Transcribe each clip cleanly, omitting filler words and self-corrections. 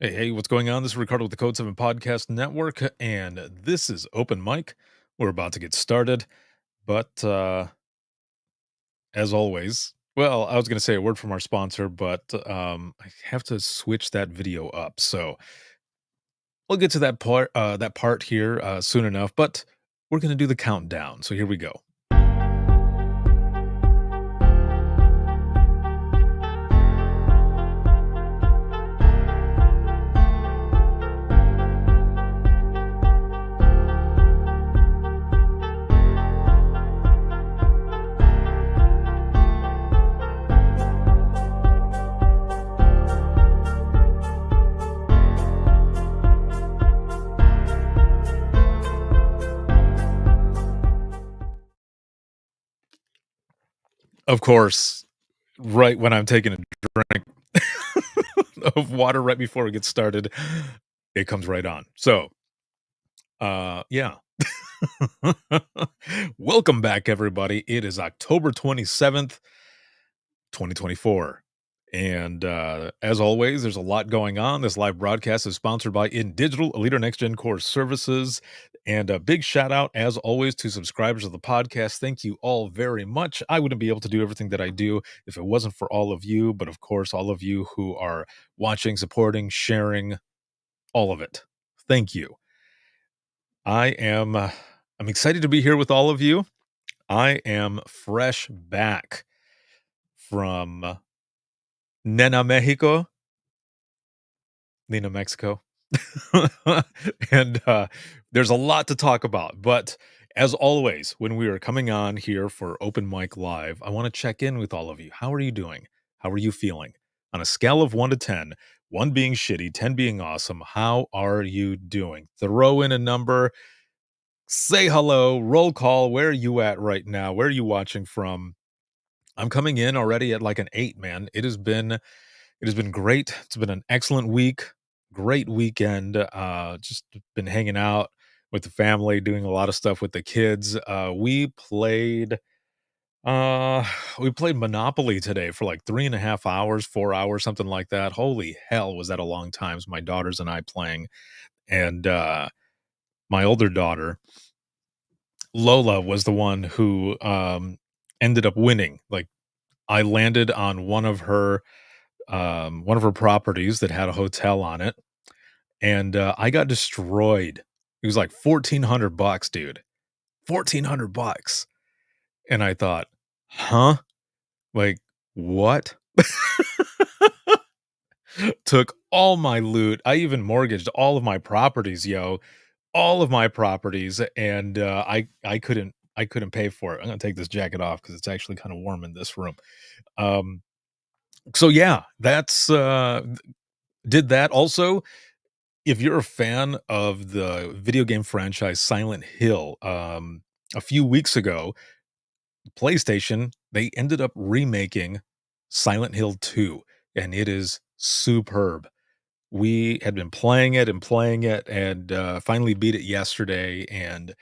Hey, what's going on? This is Ricardo with the Code 7 Podcast Network, and this is Open Mic. We're about to get started, but as always, well, I was going to say a word from our sponsor, but I have to switch that video up. So we'll get to that part here soon enough, but we're going to do the countdown. So here we go. Of course, right when I'm taking a drink of water right before we get started, it comes right on. So, yeah. Welcome back, everybody. It is October 27th, 2024. And as always, there's a lot going on. This live broadcast is sponsored by In Digital, a leader next gen core services. And a big shout out, as always, to subscribers of the podcast. Thank you all very much. I wouldn't be able to do everything that I do if it wasn't for all of you. But of course, all of you who are watching, supporting, sharing, all of it. Thank you. I'm excited to be here with all of you. I am fresh back from Nena, Mexico. Nina, Mexico. and there's a lot to talk about. But as always, when we are coming on here for Open Mic Live, I want to check in with all of you. How are you doing? How are you feeling? On a scale of 1 to 10, 1 being shitty, 10 being awesome, how are you doing? Throw in a number, say hello, roll call. Where are you at right now? Where are you watching from? I'm coming in already at like an 8, man. It has been great. It's been an excellent week, great weekend. Just been hanging out with the family, doing a lot of stuff with the kids. Uh we played Monopoly today for like 3.5 hours, 4 hours, something like that. Holy hell, was that a long time? My daughters and I playing. And my older daughter, Lola, was the one who ended up winning. Like I landed on one of her properties that had a hotel on it, and I got destroyed. It was like $1,400, dude. $1,400. And I thought, huh? Like, what? Took all my loot. I even mortgaged all of my properties, yo. All of my properties, and I couldn't pay for it. I'm gonna take this jacket off because it's actually kind of warm in this room. Um, so yeah, that's did that also. If you're a fan of the video game franchise Silent Hill, a few weeks ago, PlayStation, they ended up remaking Silent Hill 2, and it is superb. We had been playing it and finally beat it yesterday, and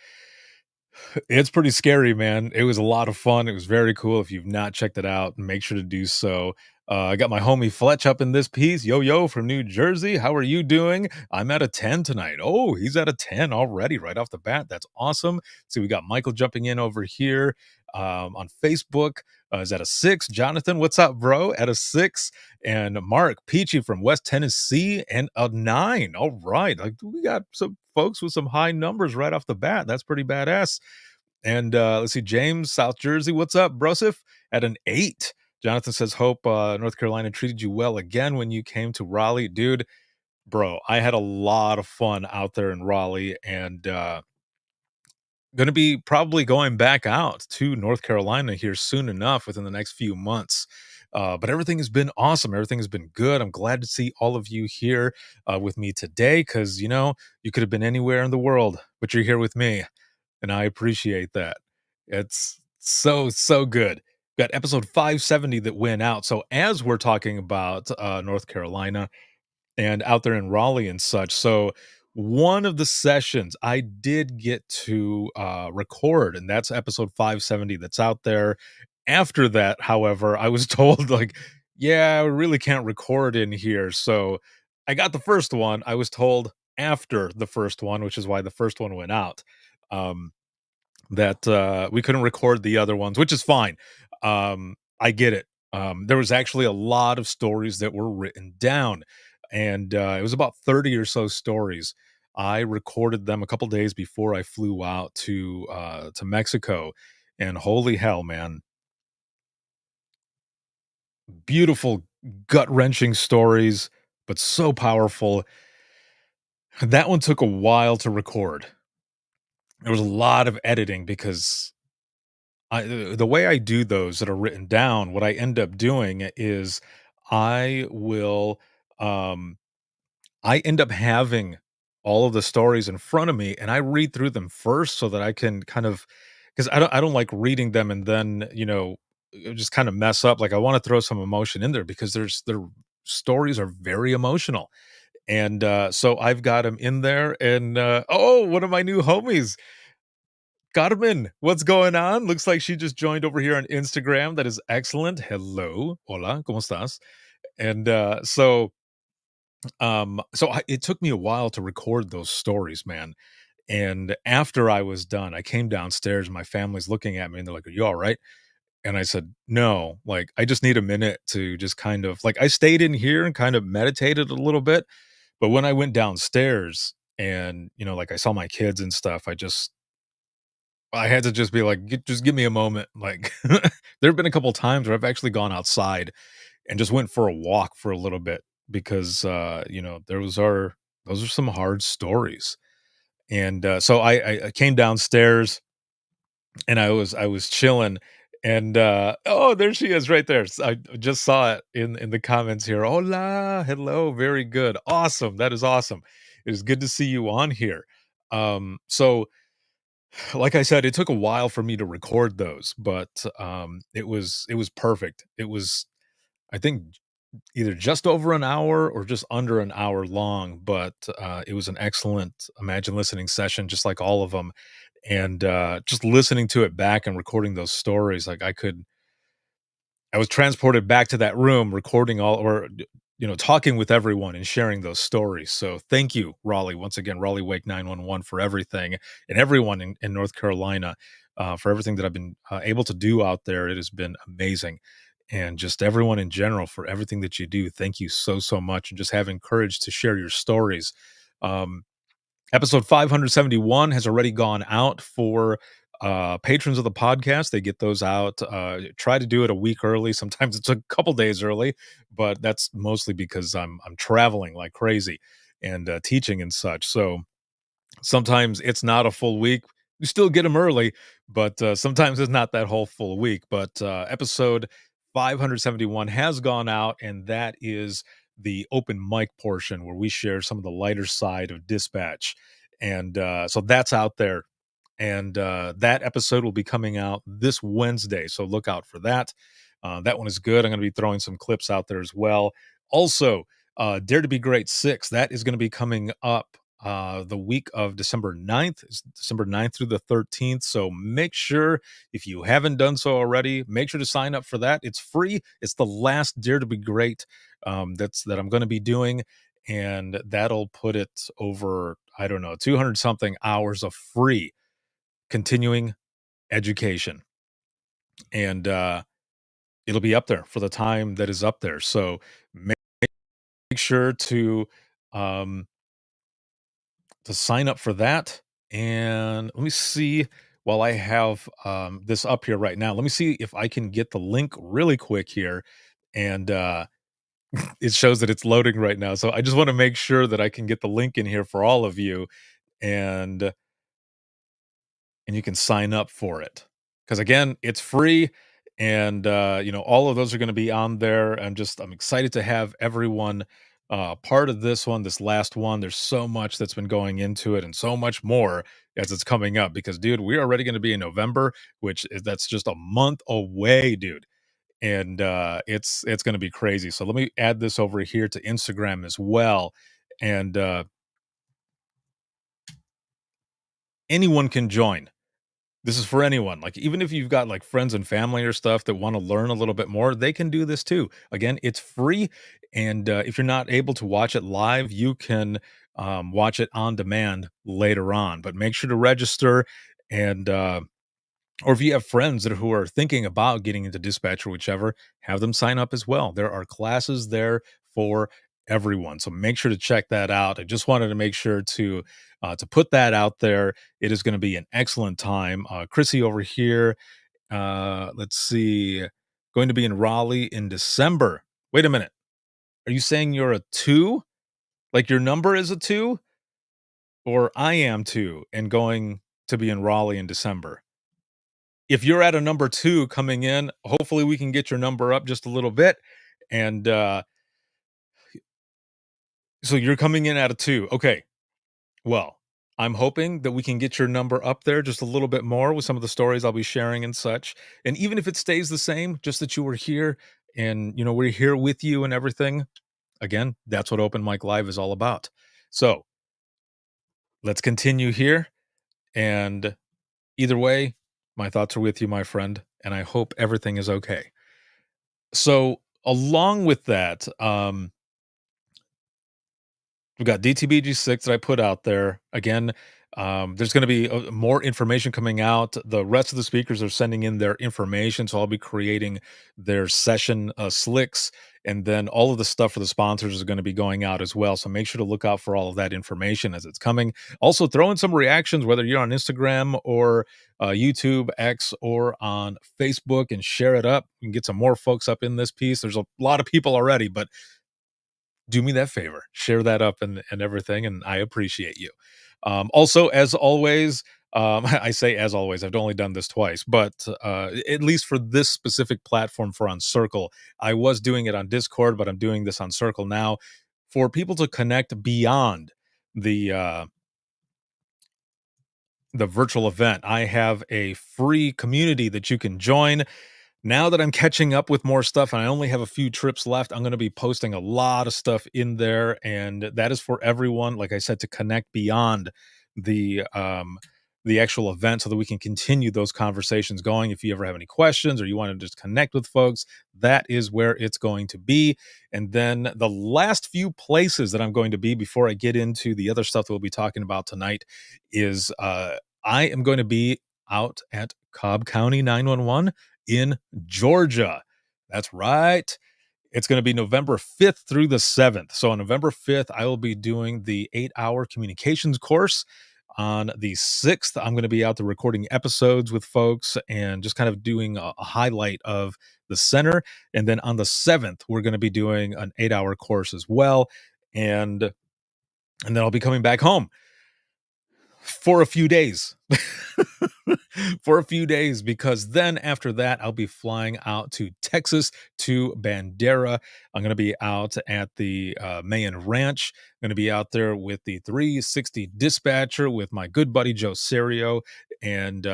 it's pretty scary, man. It was a lot of fun. It was very cool. If you've not checked it out, make sure to do so. I got my homie Fletch up in this piece. Yo, yo, from New Jersey. How are you doing? I'm at a 10 tonight. Oh, he's at a 10 already, right off the bat. That's awesome. So we got Michael jumping in over here on Facebook. Is at a 6. Jonathan, what's up, bro? At a 6. And Mark Peachy from West Tennessee and a 9. All right. Like we got some folks with some high numbers right off the bat. That's pretty badass. And let's see, James, South Jersey, what's up, Brosif? At an 8. Jonathan says, hope North Carolina treated you well again when you came to Raleigh. Dude, bro, I had a lot of fun out there in Raleigh, and going to be probably going back out to North Carolina here soon enough within the next few months. But everything has been awesome. Everything has been good. I'm glad to see all of you here with me today because, you could have been anywhere in the world, but you're here with me, and I appreciate that. It's so, so good. Got episode 570 that went out. So as we're talking about North Carolina and out there in Raleigh and such, so one of the sessions I did get to record, and that's episode 570 that's out there. After that, however, I was told like, yeah, we really can't record in here. So I got the first one. I was told after the first one, which is why the first one went out, um, that, we couldn't record the other ones, which is fine. I get it. There was actually a lot of stories that were written down, and, it was about 30 or so stories. I recorded them a couple days before I flew out to Mexico, and holy hell, man, beautiful, gut-wrenching stories, but so powerful. That one took a while to record. There was a lot of editing because the way I do those that are written down, what I end up doing is I will um I end up having all of the stories in front of me and I read through them first so that I can kind of because I don't like reading them and then, just kind of mess up. Like I want to throw some emotion in there because their stories are very emotional. And so I've got him in there and oh, one of my new homies, Carmen, what's going on? Looks like she just joined over here on Instagram. That is excellent. Hello. Hola, ¿cómo estás? And it took me a while to record those stories, man. And after I was done, I came downstairs. My family's looking at me and they're like, "Are you all right?" And I said, "No, like I just need a minute to just kind of like I stayed in here and kind of meditated a little bit, but when I went downstairs and like I saw my kids and stuff, I had to just be like, just give me a moment." Like, there have been a couple times where I've actually gone outside and just went for a walk for a little bit because, those are some hard stories. And so I came downstairs and I was chilling, and oh, there she is right there. I just saw it in the comments here. Hola, hello, very good, awesome. That is awesome. It is good to see you on here. So like I said, it took a while for me to record those, but, it was perfect. It was, I think, either just over an hour or just under an hour long, but, it was an excellent Imagine Listening session, just like all of them. And, just listening to it back and recording those stories, like, I was transported back to that room recording all or talking with everyone and sharing those stories. So thank you, Raleigh, once again, Raleigh Wake 911 for everything and everyone in North Carolina for everything that I've been able to do out there. It has been amazing. And just everyone in general for everything that you do. Thank you so, so much. And just having courage to share your stories. Um, Episode 571 has already gone out for patrons of the podcast. They get those out. Try to do it a week early. Sometimes it's a couple days early, but that's mostly because I'm traveling like crazy and teaching and such. So sometimes it's not a full week. You still get them early, but sometimes it's not that whole full week. But episode 571 has gone out, and that is the open mic portion where we share some of the lighter side of dispatch. And so that's out there. And that episode will be coming out this Wednesday. So look out for that. That one is good. I'm going to be throwing some clips out there as well. Also, Dare to Be Great 6, that is going to be coming up the week of December 9th. It's December 9th through the 13th. So make sure, if you haven't done so already, make sure to sign up for that. It's free. It's the last Dare to Be Great that I'm going to be doing. And that'll put it over, I don't know, 200 something hours of free continuing education. And it'll be up there for the time that is up there. So make sure um, to sign up for that. And let me see while I have this up here right now. Let me see if I can get the link really quick here. And it shows that it's loading right now. So I just want to make sure that I can get the link in here for all of you. And you can sign up for it. Because again, it's free and all of those are going to be on there. I'm excited to have everyone part of this one, this last one. There's so much that's been going into it and so much more as it's coming up because dude, we're already going to be in November, that's just a month away, dude. And it's going to be crazy. So let me add this over here to Instagram as well. And anyone can join. This is for anyone. Like, even if you've got like friends and family or stuff that want to learn a little bit more, they can do this too. Again, it's free. And if you're not able to watch it live, you can watch it on demand later on. But make sure to register and or if you have friends that who are thinking about getting into dispatch or whichever, have them sign up as well. There are classes there for everyone. So make sure to check that out. I just wanted to make sure to put that out there. It is going to be an excellent time. Chrissy over here, let's see, going to be in Raleigh in December. Wait a minute. Are you saying you're a two? Like your number is a two? Or I am two and going to be in Raleigh in December? If you're at a number 2 coming in, hopefully we can get your number up just a little bit, and, so you're coming in at a 2, okay. Well, I'm hoping that we can get your number up there just a little bit more with some of the stories I'll be sharing and such, and even if it stays the same, just that you were here and, we're here with you and everything, again, that's what Open Mic Live is all about. So, let's continue here, and either way, my thoughts are with you, my friend, and I hope everything is okay. So, along with that, we've got DTBG6 that I put out there. Again, there's going to be more information coming out. The rest of the speakers are sending in their information, so I'll be creating their session slicks, and then all of the stuff for the sponsors is going to be going out as well. So make sure to look out for all of that information as it's coming. Also, throw in some reactions, whether you're on Instagram or YouTube, X, or on Facebook, and share it up. You can get some more folks up in this piece. There's a lot of people already, but do me that favor, share that up and everything, and I appreciate you. Also, as always, I say as always, I've only done this twice, but at least for this specific platform for on Circle, I was doing it on Discord, but I'm doing this on Circle now for people to connect beyond the uh, the virtual event. I have a free community that you can join. Now that I'm catching up with more stuff and I only have a few trips left, I'm going to be posting a lot of stuff in there, and that is for everyone, like I said, to connect beyond the actual event so that we can continue those conversations going. If you ever have any questions or you want to just connect with folks, that is where it's going to be. And then the last few places that I'm going to be before I get into the other stuff that we'll be talking about tonight is I am going to be out at Cobb County 911 in Georgia. That's right. It's going to be November 5th through the 7th. So on November 5th, I will be doing the 8-hour communications course. On the 6th, I'm going to be out there recording episodes with folks and just kind of doing a highlight of the center. And then on the 7th, we're going to be doing an 8-hour course as well. And then I'll be coming back home for a few days. For a few days, because then after that I'll be flying out to Texas to Bandera. I'm going to be out at the Mayan Ranch. I'm going to be out there with the 360 dispatcher with my good buddy Joe Serio and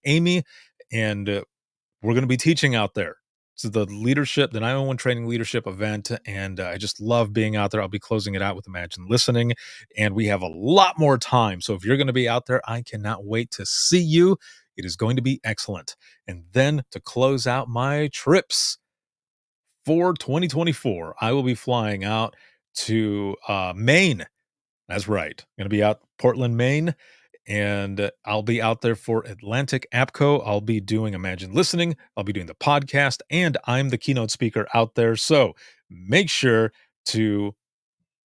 Amy, and we're going to be teaching out there. So the 911 training leadership event, and I just love being out there. I'll be closing it out with Imagine Listening, and we have a lot more time. So if you're going to be out there, I cannot wait to see you. It is going to be excellent. And then to close out my trips for 2024, I will be flying out to Maine. That's right. I'm going to be out Portland, Maine, and I'll be out there for Atlantic APCO. I'll be doing Imagine Listening. I'll be doing the podcast, and I'm the keynote speaker out there. So make sure to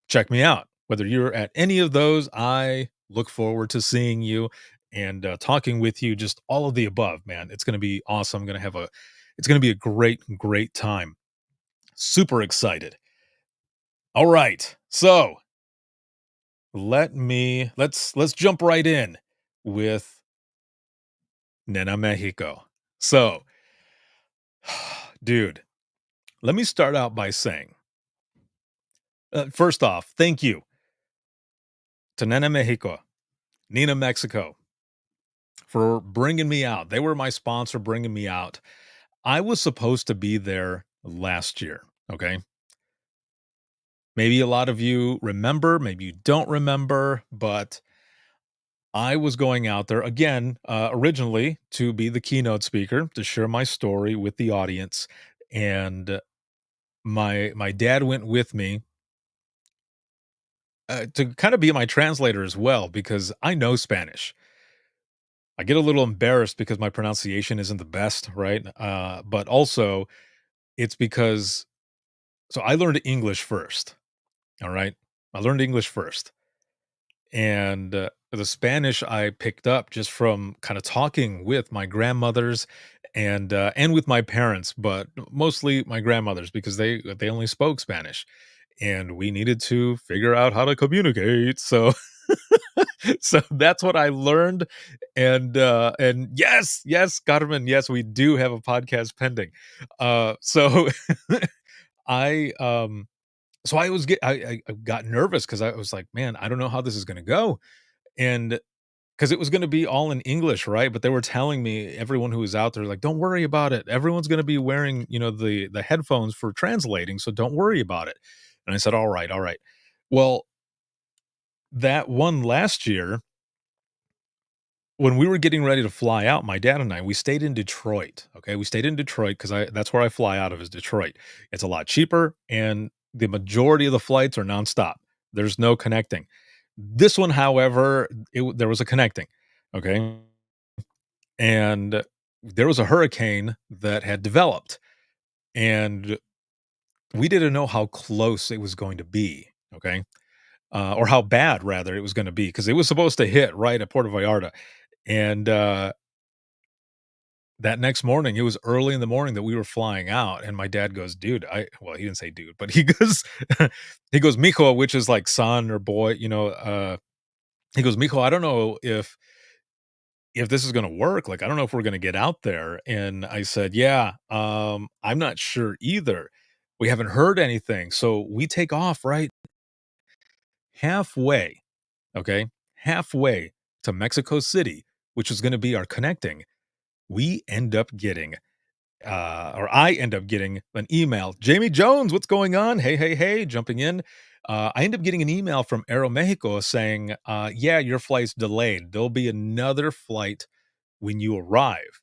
check me out. Whether you're at any of those, I look forward to seeing you and talking with you. Just all of the above, man. It's going to be awesome. It's going to be a great, great time. Super excited. All right. So let's jump right in with Nena Mexico. So, dude, let me start out by saying, first off, thank you to Nena Mexico, Nina Mexico, for bringing me out. They were my sponsor, bringing me out. I was supposed to be there last year. Okay. Maybe a lot of you remember, maybe you don't remember, but I was going out there again, originally to be the keynote speaker, to share my story with the audience, and my dad went with me, to kinda be my translator as well because I know Spanish. I get a little embarrassed because my pronunciation isn't the best, right? But also it's because I learned English first, alright? I learned English first. And the Spanish I picked up just from kind of talking with my grandmothers and with my parents, but mostly my grandmothers because they only spoke Spanish, and we needed to figure out how to communicate. So so that's what I learned. And yes, yes, Carmen, yes, we do have a podcast pending. So I so I was get I got nervous because I was like, man, I don't know how this is gonna go. And because it was gonna be all in English, right? But they were telling me, everyone who was out there, like, "Don't worry about it. Everyone's gonna be wearing, the headphones for translating, so don't worry about it." And I said, "Alright, alright." Well, that one last year, when we were getting ready to fly out, my dad and I, we stayed in Detroit, okay? We stayed in Detroit because I that's where I fly out of, is Detroit. It's a lot cheaper, and the majority of the flights are nonstop. There's no connecting. This one, however, there was a connecting, okay? And there was a hurricane that had developed, and we didn't know how close it was going to be, okay? Or how bad rather it was gonna be, because it was supposed to hit right at Puerto Vallarta. And that next morning, it was early in the morning that we were flying out, and my dad goes, "Dude, I," well, he didn't say dude, but he goes he goes, "Mijo," which is like son or boy, he goes, "Mijo, I don't know if this is gonna work. Like, I don't know if we're gonna get out there." And I said, "Yeah, I'm not sure either. We haven't heard anything." So we take off, right? Halfway, okay? Halfway to Mexico City, which is gonna be our connecting, we end up getting or I end up getting an email. Jamie Jones, what's going on? Hey, hey, hey, jumping in. I end up getting an email from Aeromexico saying, yeah, your flight's delayed. There'll be another flight when you arrive.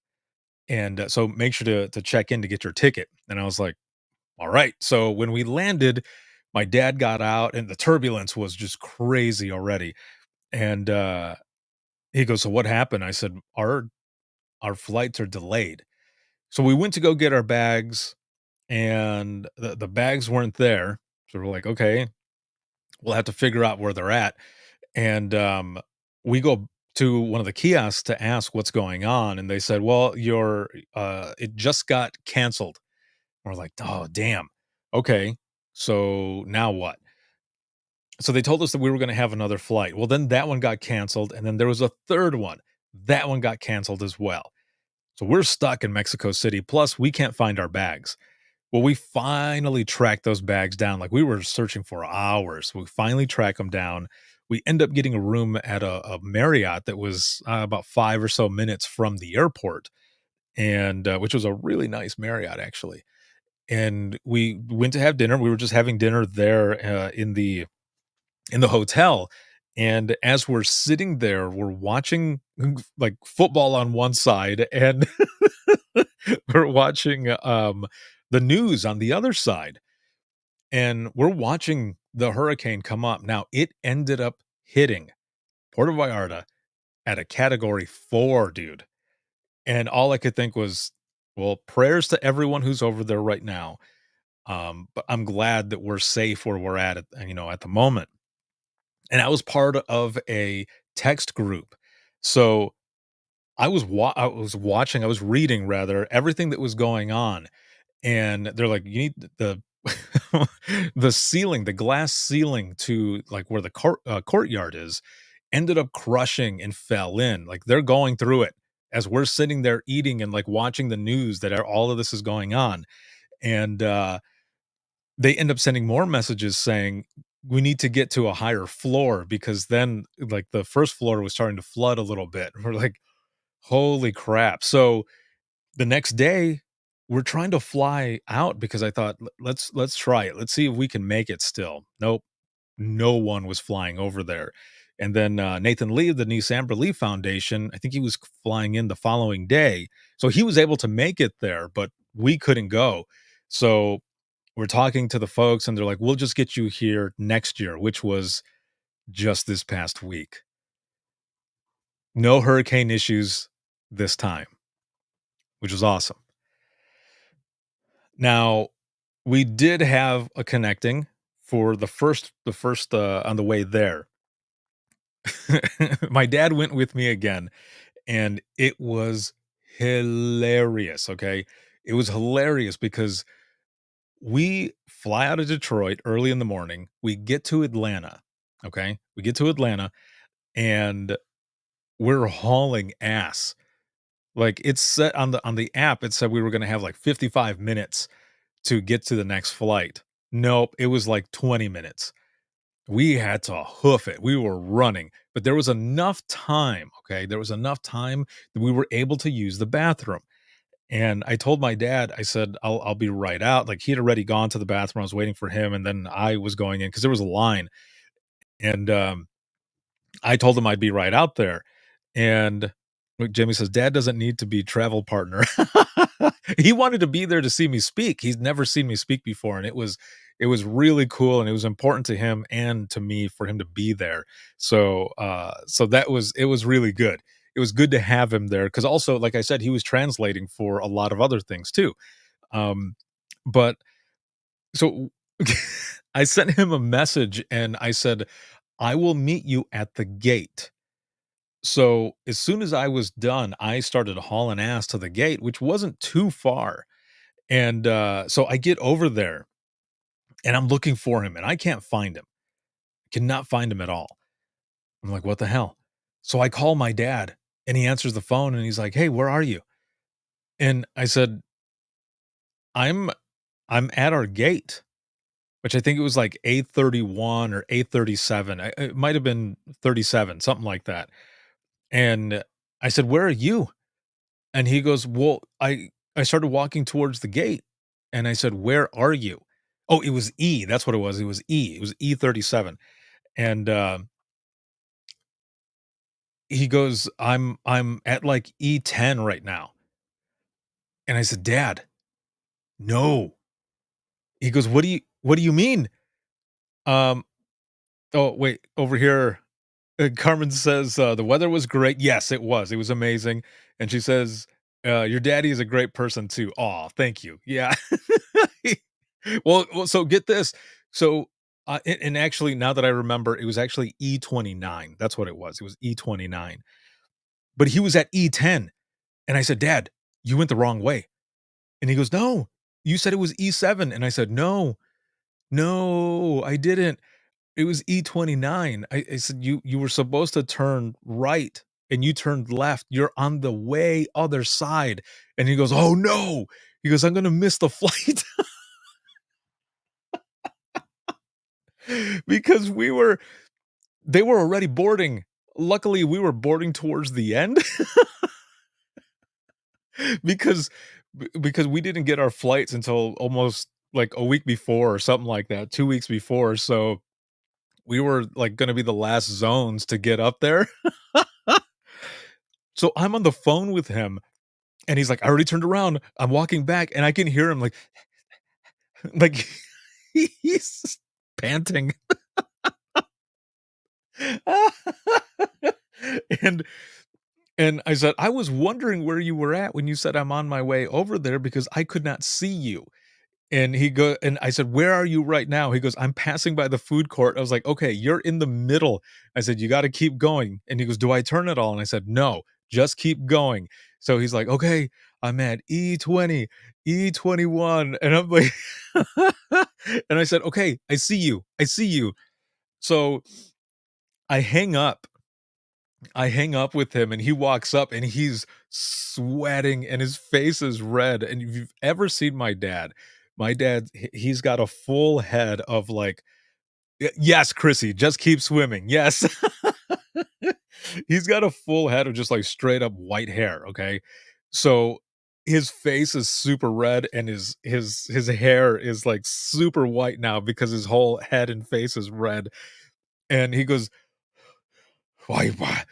And so make sure to check in to get your ticket. And I was like, all right. So when we landed, my dad got out and the turbulence was just crazy already. And he goes, so what happened? I said, our flights are delayed. So we went to go get our bags, and the bags weren't there. So we're like, okay, we'll have to figure out where they're at. And we go to one of the kiosks to ask what's going on, and they said, well, your it just got canceled. We're like, oh damn. Okay. So now what? So they told us that we were going to have another flight. Well, then that one got canceled, and then there was a third one. That one got canceled as well. So we're stuck in Mexico City. Plus, we can't find our bags. Well, we finally tracked those bags down. Like, we were searching for hours. We finally track them down. We end up getting a room at a Marriott that was about 5 or so minutes from the airport, and which was a really nice Marriott, actually. And we went to have dinner. We were just having dinner there in the hotel. And as we're sitting there, we're watching like football on one side, and we're watching the news on the other side, and we're watching the hurricane come up. Now, it ended up hitting Puerto Vallarta at a category 4, dude. And all I could think was, well, prayers to everyone who's over there right now. But I'm glad that we're safe where we're at the moment. And I was part of a text group. So I was watching, I was reading rather everything that was going on, and they're like, "You need the the ceiling, the glass ceiling to, like, where the courtyard is, ended up crushing and fell in." Like, they're going through it as we're sitting there eating and, like, watching the news that all of this is going on, and, they end up sending more messages saying, "We need to get to a higher floor," because then, like, the first floor was starting to flood a little bit. We're like, "Holy crap." So the next day, we're trying to fly out because I thought, Let's try it. Let's see if we can make it still." Nope, no one was flying over there. And then Nathan Lee of the Nissan Relief Foundation, I think he was flying in the following day. So he was able to make it there, but we couldn't go. So we're talking to the folks, and they're like, we'll just get you here next year, which was just this past week. No hurricane issues this time, which was awesome. Now, we did have a connecting for the first on the way there. My dad went with me again, and it was hilarious, okay? It was hilarious because we fly out of Detroit early in the morning, we get to Atlanta, okay? We get to Atlanta, and we're hauling ass. Like, it's set on the app, it said we were gonna have, like, 55 minutes to get to the next flight. Nope, it was like 20 minutes. We had to hoof it. We were running, but there was enough time, okay? There was enough time that we were able to use the bathroom. And I told my dad, I said, I'll be right out. Like, he'd already gone to the bathroom. I was waiting for him, and then I was going in because there was a line. And I told him I'd be right out there. And look, Jamie says, Dad doesn't need to be travel partner. He wanted to be there to see me speak. He's never seen me speak before. And it was really cool, and it was important to him and to me for him to be there. So it was really good. It was good to have him there because also, like I said, he was translating for a lot of other things too. Um, but so I sent him a message and I said, I will meet you at the gate. So as soon as I was done, I started hauling ass to the gate, which wasn't too far. And so I get over there and I'm looking for him and I can't find him. Cannot find him at all. I'm like, what the hell? So I call my dad and he answers the phone and he's like, "Hey, where are you?" And I said, "I'm I'm at our gate," which I think it was like 8:31 or 8:37. It might have been 37, something like that. And I said, "Where are you?" And he goes, "Well, I started walking towards the gate." And I said, "Where are you?" Oh, it was E. That's what it was. It was E. It was E37. And he goes, I'm at like E10 right now." And I said, "Dad, no." He goes, what do you mean?" Um, oh, wait, over here, Carmen says, "The weather was great." Yes, it was. It was amazing. And she says, "Your daddy is a great person too." Aw, thank you. Yeah. Well, so get this. So, and actually, now that I remember, it was actually E29. That's what it was. It was E29. But he was at E10. And I said, "Dad, you went the wrong way." And he goes, "No, you said it was E7." And I said, "No, no, I didn't. It was E29." I said, "You were supposed to turn right and you turned left. You're on the way other side." And he goes, "Oh no." He goes, "I'm gonna miss the flight." Because they were already boarding. Luckily, we were boarding towards the end because because we didn't get our flights until almost like a week before or something like that, 2 weeks before. So we were like gonna be the last zones to get up there. So I'm on the phone with him and he's like, "I already turned around. I'm walking back," and I can hear him like he's panting. And and I said, "I was wondering where you were at when you said I'm on my way over there because I could not see you." And I said, "Where are you right now?" He goes, "I'm passing by the food court." I was like, "Okay, you're in the middle." I said, "You gotta keep going." And he goes, "Do I turn at all?" And I said, "No, just keep going." So he's like, "Okay, I'm at E20, E21." And I'm like and I said, "Okay, I see you. I see you." So I hang up. I hang up with him and he walks up and he's sweating and his face is red. And if you've ever seen my dad, he's got a full head of like, yes, Chrissy, just keep swimming. Yes. He's got a full head of just like straight up white hair. Okay. So his face is super red and his hair is like super white now because his whole head and face is red. And he goes, why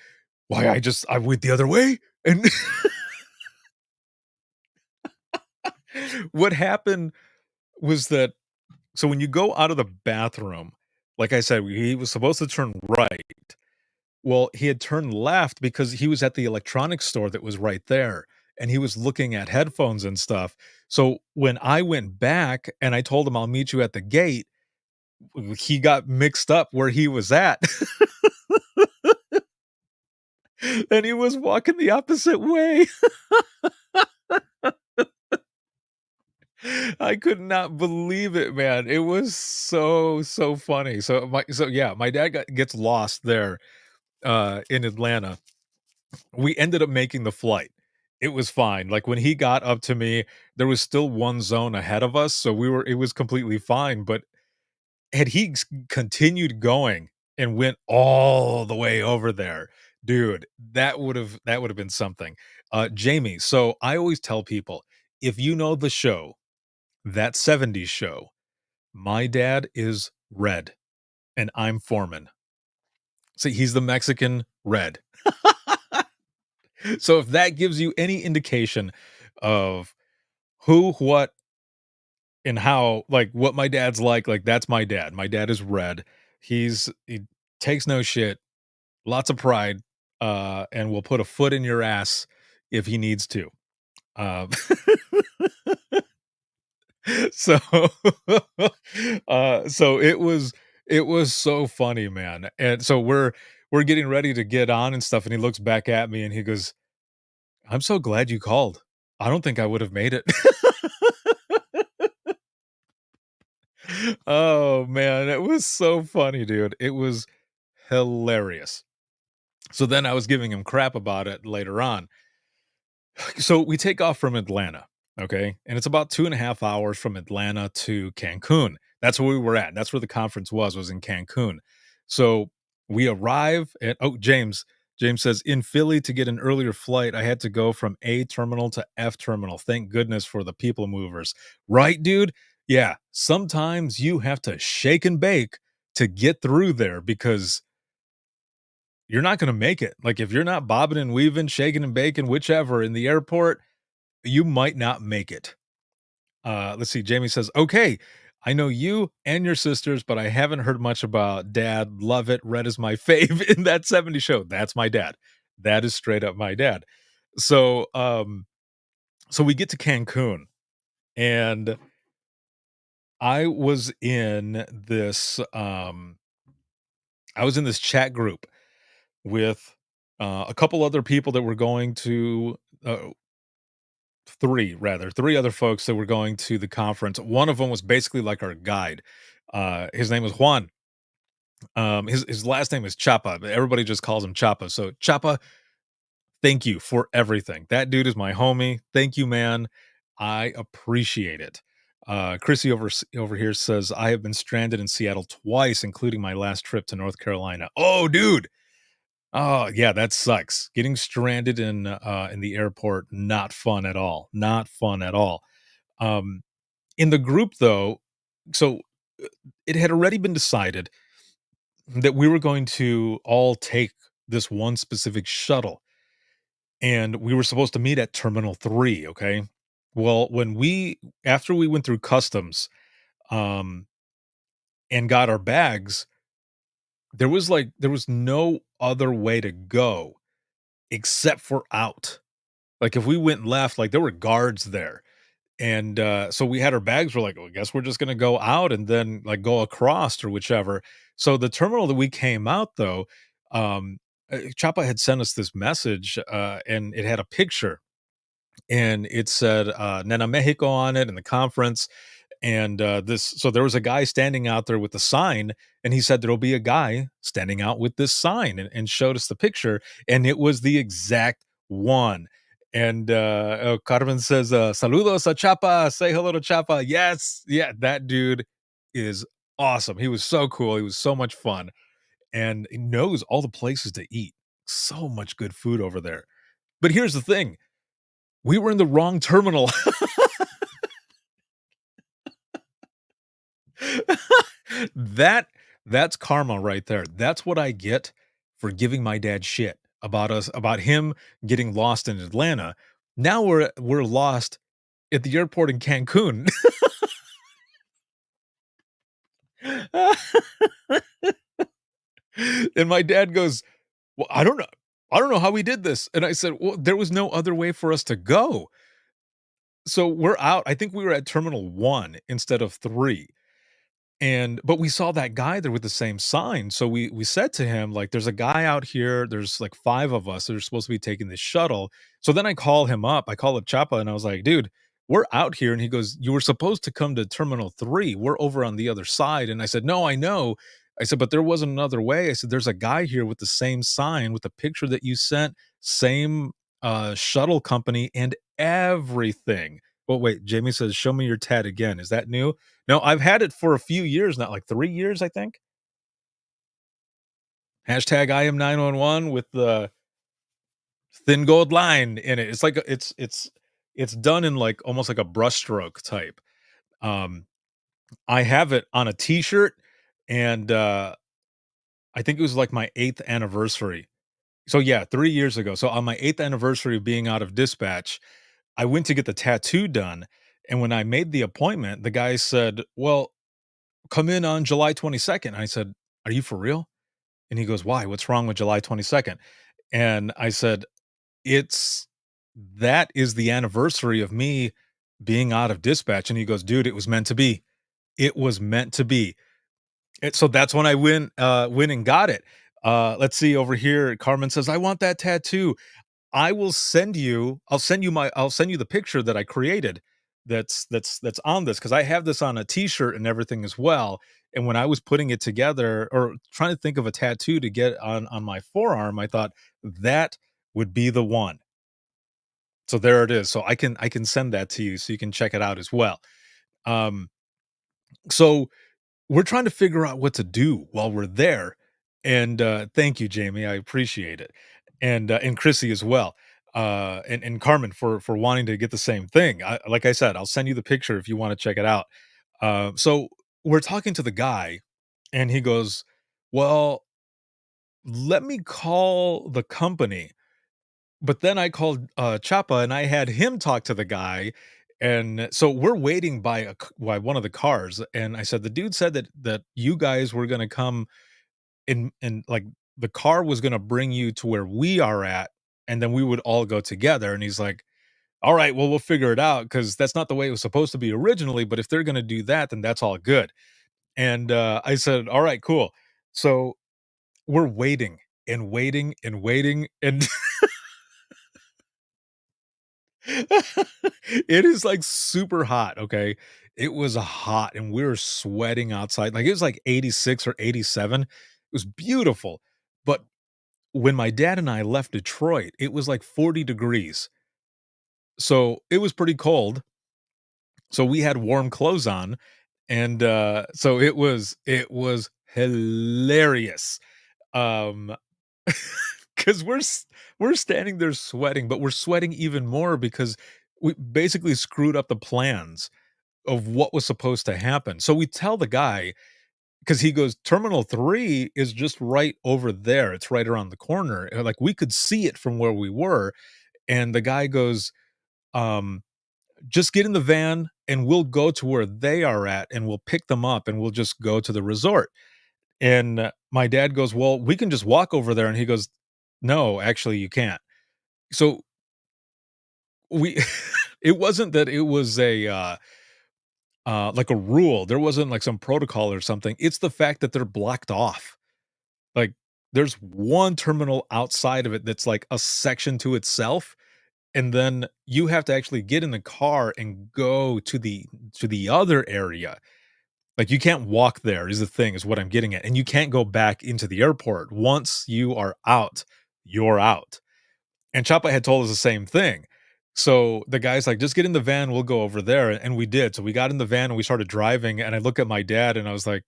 I went the other way?" And what happened was that so when you go out of the bathroom, like I said, he was supposed to turn right. Well, he had turned left because he was at the electronics store that was right there, and he was looking at headphones and stuff. So when I went back and I told him, "I'll meet you at the gate," he got mixed up where he was at, and he was walking the opposite way. I could not believe it, man. It was so, so funny. Yeah, my dad gets lost there, in Atlanta. We ended up making the flight. It was fine. Like, when he got up to me, there was still one zone ahead of us, so it was completely fine, but had he continued going and went all the way over there, dude, that would have been something. Jamie, so I always tell people, if you know the show, That 70s Show, my dad is Red, and I'm Foreman. See, he's the Mexican Red. So if that gives you any indication of who, what, and how, like, what my dad's like, that's my dad. My dad is Red. He takes no shit, lots of pride, and will put a foot in your ass if he needs to. Um, so, so it was so funny, man. And so we're getting ready to get on and stuff, and he looks back at me and he goes, "I'm so glad you called. I don't think I would have made it." Oh, man, it was so funny, dude. It was hilarious. So then I was giving him crap about it later on. So we take off from Atlanta, okay? And it's about 2.5 hours from Atlanta to Cancun. That's where we were at. That's where the conference was in Cancun. So we arrive at James says, in Philly to get an earlier flight, I had to go from A terminal to F terminal. Thank goodness for the people movers. Right, dude? Yeah. Sometimes you have to shake and bake to get through there because you're not going to make it. Like, if you're not bobbing and weaving, shaking and baking, whichever in the airport, you might not make it. Let's see. Jamie says, "Okay, I know you and your sisters, but I haven't heard much about dad. Love it. Red is my fave in that 70 show." That's my dad. That is straight up my dad. So, so we get to Cancun, and I was in this, I was in this chat group with a couple other people that were going to, three other folks that were going to the conference. One of them was basically like our guide. His name was Juan. His last name is Chapa, but everybody just calls him Chapa. So Chapa, thank you for everything. That dude is my homie. Thank you, man. I appreciate it. Chrissy over here says, I have been stranded in Seattle twice, including my last trip to North Carolina. Oh, dude. Oh, yeah, that sucks. Getting stranded in the airport, not fun at all. Not fun at all. Um, in the group though, so it had already been decided that we were going to all take this one specific shuttle, and we were supposed to meet at Terminal 3, okay? Well, when we after we went through customs, um, and got our bags, there was no other way to go except for out. Like, if we went left, like, there were guards there. And, so we had our bags, we're like, "Well, I guess we're just gonna go out and then, like, go across or whichever." So the terminal that we came out though, Chapa had sent us this message, and it had a picture, and it said, Nena Mexico on it and the conference, and, this so there was a guy standing out there with the sign, and he said, "There'll be a guy standing out with this sign," and showed us the picture, and it was the exact one. And, Carmen says, "Saludos a Chapa, say hello to Chapa." Yes, yeah, that dude is awesome. He was so cool, he was so much fun, and he knows all the places to eat. So much good food over there. But here's the thing, we were in the wrong terminal. That that's karma right there. That's what I get for giving my dad shit about him getting lost in Atlanta. Now we're lost at the airport in Cancun. And my dad goes, "Well, I don't know. I don't know how we did this." And I said, "Well, there was no other way for us to go." So we're out. I think we were at Terminal 1 instead of 3. And but we saw that guy there with the same sign, so we said to him, like, "There's a guy out here, there's, like, 5 of us that are supposed to be taking this shuttle." So then I call him up, I call up Chapa, and I was like, "Dude, we're out here," and he goes, "You were supposed to come to Terminal 3, we're over on the other side," and I said, "No, I know." I said, "But there wasn't another way." I said, "There's a guy here with the same sign, with the picture that you sent, same, shuttle company and everything." Well, wait, Jamie says, "Show me your tat again." Is that new? No, I've had it for a few years now, like 3 years, I think. Hashtag I am 911 with the thin gold line in it. It's like it's done in, like, almost like a brushstroke type. Um, I have it on a T-shirt, and, I think it was, like, my 8th anniversary. So, yeah, 3 years ago. So, on my 8th anniversary of being out of dispatch, I went to get the tattoo done, and when I made the appointment, the guy said, "Well, come in on July 22nd." I said, "Are you for real?" And he goes, "Why? What's wrong with July 22nd?" And I said, "It's that is the anniversary of me being out of dispatch." And he goes, "Dude, it was meant to be. It was meant to be." And so that's when I went and got it. Let's see over here. Carmen says, "I want that tattoo." I'll send you the picture that I created that's on this because I have this on a t-shirt and everything as well. And when I was putting it together or trying to think of a tattoo to get on my forearm, I thought that would be the one. So there it is. So I can send that to you so you can check it out as well. Um, so we're trying to figure out what to do while we're there. And thank you, Jamie. I appreciate it. And Chrissy as well. And Carmen for wanting to get the same thing. Like I said, I'll send you the picture if you want to check it out. So we're talking to the guy, and he goes, "Well, let me call the company." But then I called Chapa, and I had him talk to the guy. And so we're waiting by one of the cars, and I said, "The dude said that you guys were gonna come and like the car was gonna bring you to where we are at, and then we would all go together." And he's like, "All right, well, we'll figure it out because that's not the way it was supposed to be originally. But if they're gonna do that, then that's all good." And I said, "All right, cool." So we're waiting and waiting and waiting, and it is, like, super hot, okay? It was hot, and we were sweating outside, like, it was, like, 86 or 87. It was beautiful, but when my dad and I left Detroit, it was, like, 40 degrees, so it was pretty cold, so we had warm clothes on, and, so it was hilarious, um, 'cause we're standing there sweating, but we're sweating even more because we basically screwed up the plans of what was supposed to happen. So we tell the guy because he goes, "Terminal 3 is just right over there. It's right around the corner." And, like, we could see it from where we were, and the guy goes, um, "Just get in the van, and we'll go to where they are at, and we'll pick them up, and we'll just go to the resort." And, my dad goes, "Well, we can just walk over there," and he goes, "No, actually, you can't." So we it wasn't that it was like a rule. There wasn't like some protocol or something. It's the fact that they're blocked off. Like there's one terminal outside of it that's like a section to itself, and then you have to actually get in the car and go to the other area. Like you can't walk there is the thing is what I'm getting at. And you can't go back into the airport. Once you are out, you're out. And Chapa had told us the same thing. So the guy's like, "Just get in the van, we'll go over there," and we did. So we got in the van and we started driving, and I look at my dad and I was like,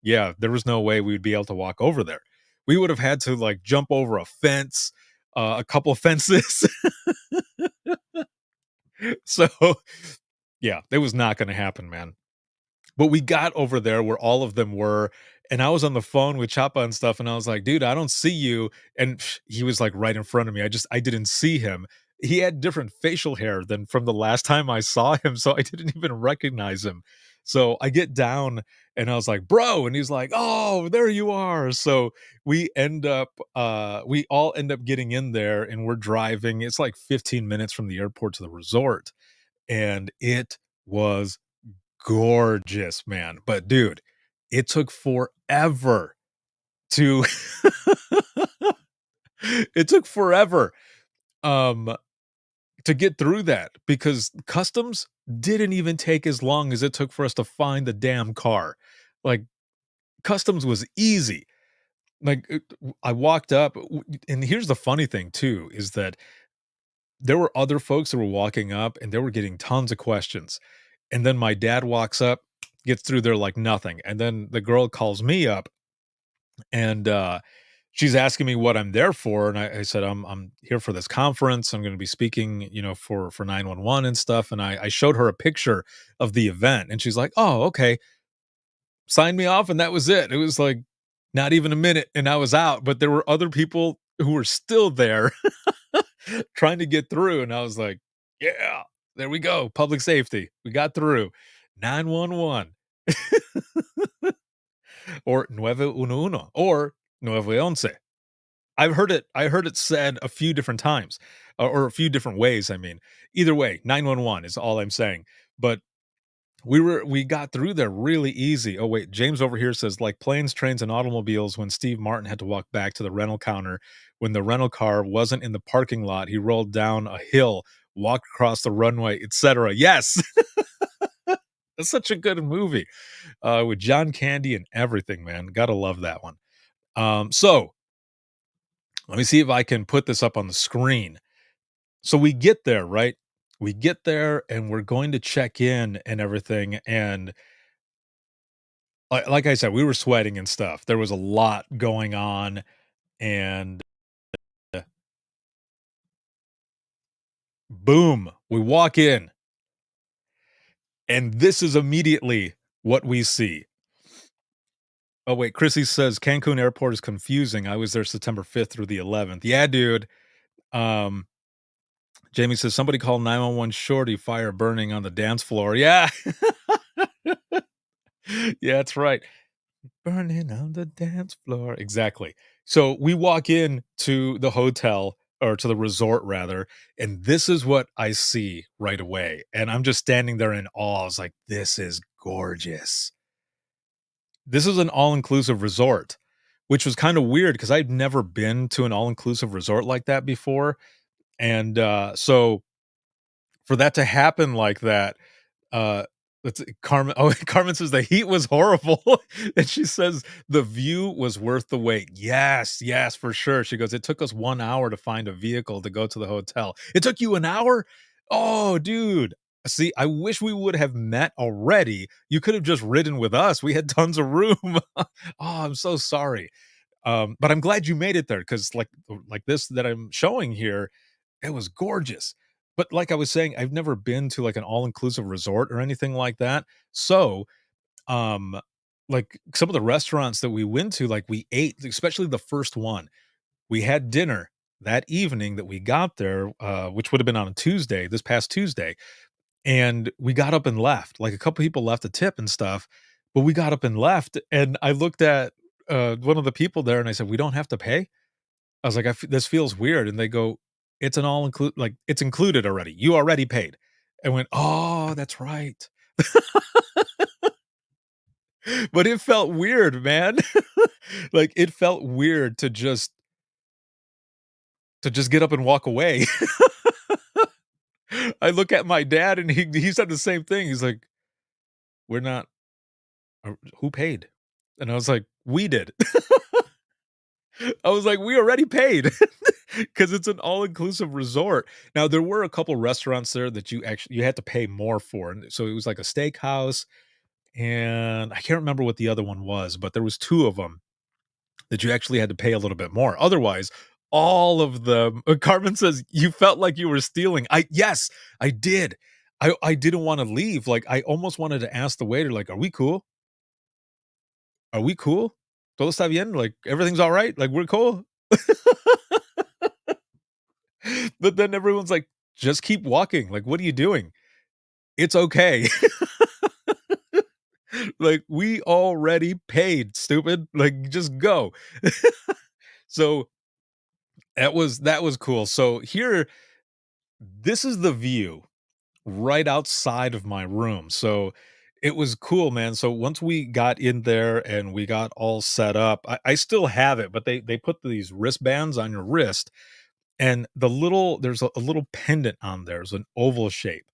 "Yeah, there was no way we would be able to walk over there. We would have had to, like, jump over a fence, a couple of fences." So, yeah, it was not gonna happen, man. But we got over there where all of them were, And I was on the phone with Chapa and stuff, and I was like, "Dude, I don't see you." And he was like right in front of me. I didn't see him. He had different facial hair than from the last time I saw him, so I didn't even recognize him. So I get down and I was like, "Bro," and he's like, "Oh, there you are." So we all end up getting in there and we're driving. It's like 15 minutes from the airport to the resort, and it was gorgeous, man. But dude, it took forever to it took forever, um, to get through that because customs didn't even take as long as it took for us to find the damn car. Like, customs was easy. Like, I walked up and here's the funny thing too, is that there were other folks that were walking up and they were getting tons of questions. And then my dad walks up, gets through there like nothing. And then the girl calls me up and she's asking me what I'm there for. And I said, I'm here for this conference. I'm going to be speaking, for 911 and stuff. And I showed her a picture of the event and she's like, "Oh, okay." Signed me off and that was it. It was like not even a minute and I was out. But there were other people who were still there trying to get through. And I was like, "Yeah, there we go. Public safety. We got through." 911 or 911 or 911. I heard it said a few different times, or a few different ways, I mean. Either way, 911 is all I'm saying, but we got through there really easy. Oh, wait, James over here says, "Like planes, trains, and automobiles when Steve Martin had to walk back to the rental counter when the rental car wasn't in the parking lot, he rolled down a hill, walked across the runway, etcetera." Yes! That's such a good movie, with John Candy and everything, man. Gotta love that one. So let me see if I can put this up on the screen. So we get there, right? We get there and we're going to check in and everything. And like I said, we were sweating and stuff. There was a lot going on. And boom, we walk in. And this is immediately what we see. Oh, wait, Chrissy says Cancun Airport is confusing. I was there September 5th through the 11th. Yeah, dude. Um, Jamie says somebody called 911 shorty, fire burning on the dance floor. Yeah. Yeah, that's right. Burning on the dance floor. Exactly. So we walk in to the hotel or to the resort rather, and this is what I see right away. And I'm just standing there in awe. I was like, this is gorgeous. This is an all-inclusive resort, which was kind of weird because I'd never been to an all-inclusive resort like that before. And so for that to happen like that, uh, let's see, Carmen. Oh, Carmen says the heat was horrible, and she says the view was worth the wait. Yes, yes, for sure. She goes, it took us 1 hour to find a vehicle to go to the hotel. It took you an hour? Oh, dude. See, I wish we would have met already. You could have just ridden with us. We had tons of room. Oh, I'm so sorry. But I'm glad you made it there because like this that I'm showing here, it was gorgeous. But like I was saying, I've never been to like an all-inclusive resort or anything like that. So, um, like some of the restaurants that we went to, like we ate, especially the first one. We had dinner that evening that we got there, which would have been on a Tuesday, this past Tuesday, and we got up and left. Like a couple people left a tip and stuff, but we got up and left. And I looked at one of the people there and I said, "We don't have to pay." I was like, "This feels weird," and they go, "It's an all include like, it's included already. You already paid." I went, "Oh, that's right." But it felt weird, man. Like, it felt weird to just get up and walk away. I look at my dad, and he said the same thing. He's like, "We're not who paid?" And I was like, "We did." I was like, "We already paid," because it's an all-inclusive resort. Now, there were a couple restaurants there that you had to pay more for, and so it was like a steakhouse, and I can't remember what the other one was, but there was 2 of them that you actually had to pay a little bit more. Otherwise, all of them Carmen says, "You felt like you were stealing." Yes, I did. I didn't wanna leave, like, I almost wanted to ask the waiter, like, "Are we cool? Are we cool? Todo está bien? Like, everything's alright? Like, we're cool?" But then everyone's like, "Just keep walking. Like, what are you doing? It's okay." Like, "We already paid, stupid. Like, just go." So, that was cool. So, here this is the view right outside of my room. So it was cool, man. So once we got in there and we got all set up, I still have it, but they put these wristbands on your wrist, and there's a little pendant on there. It's an oval shape,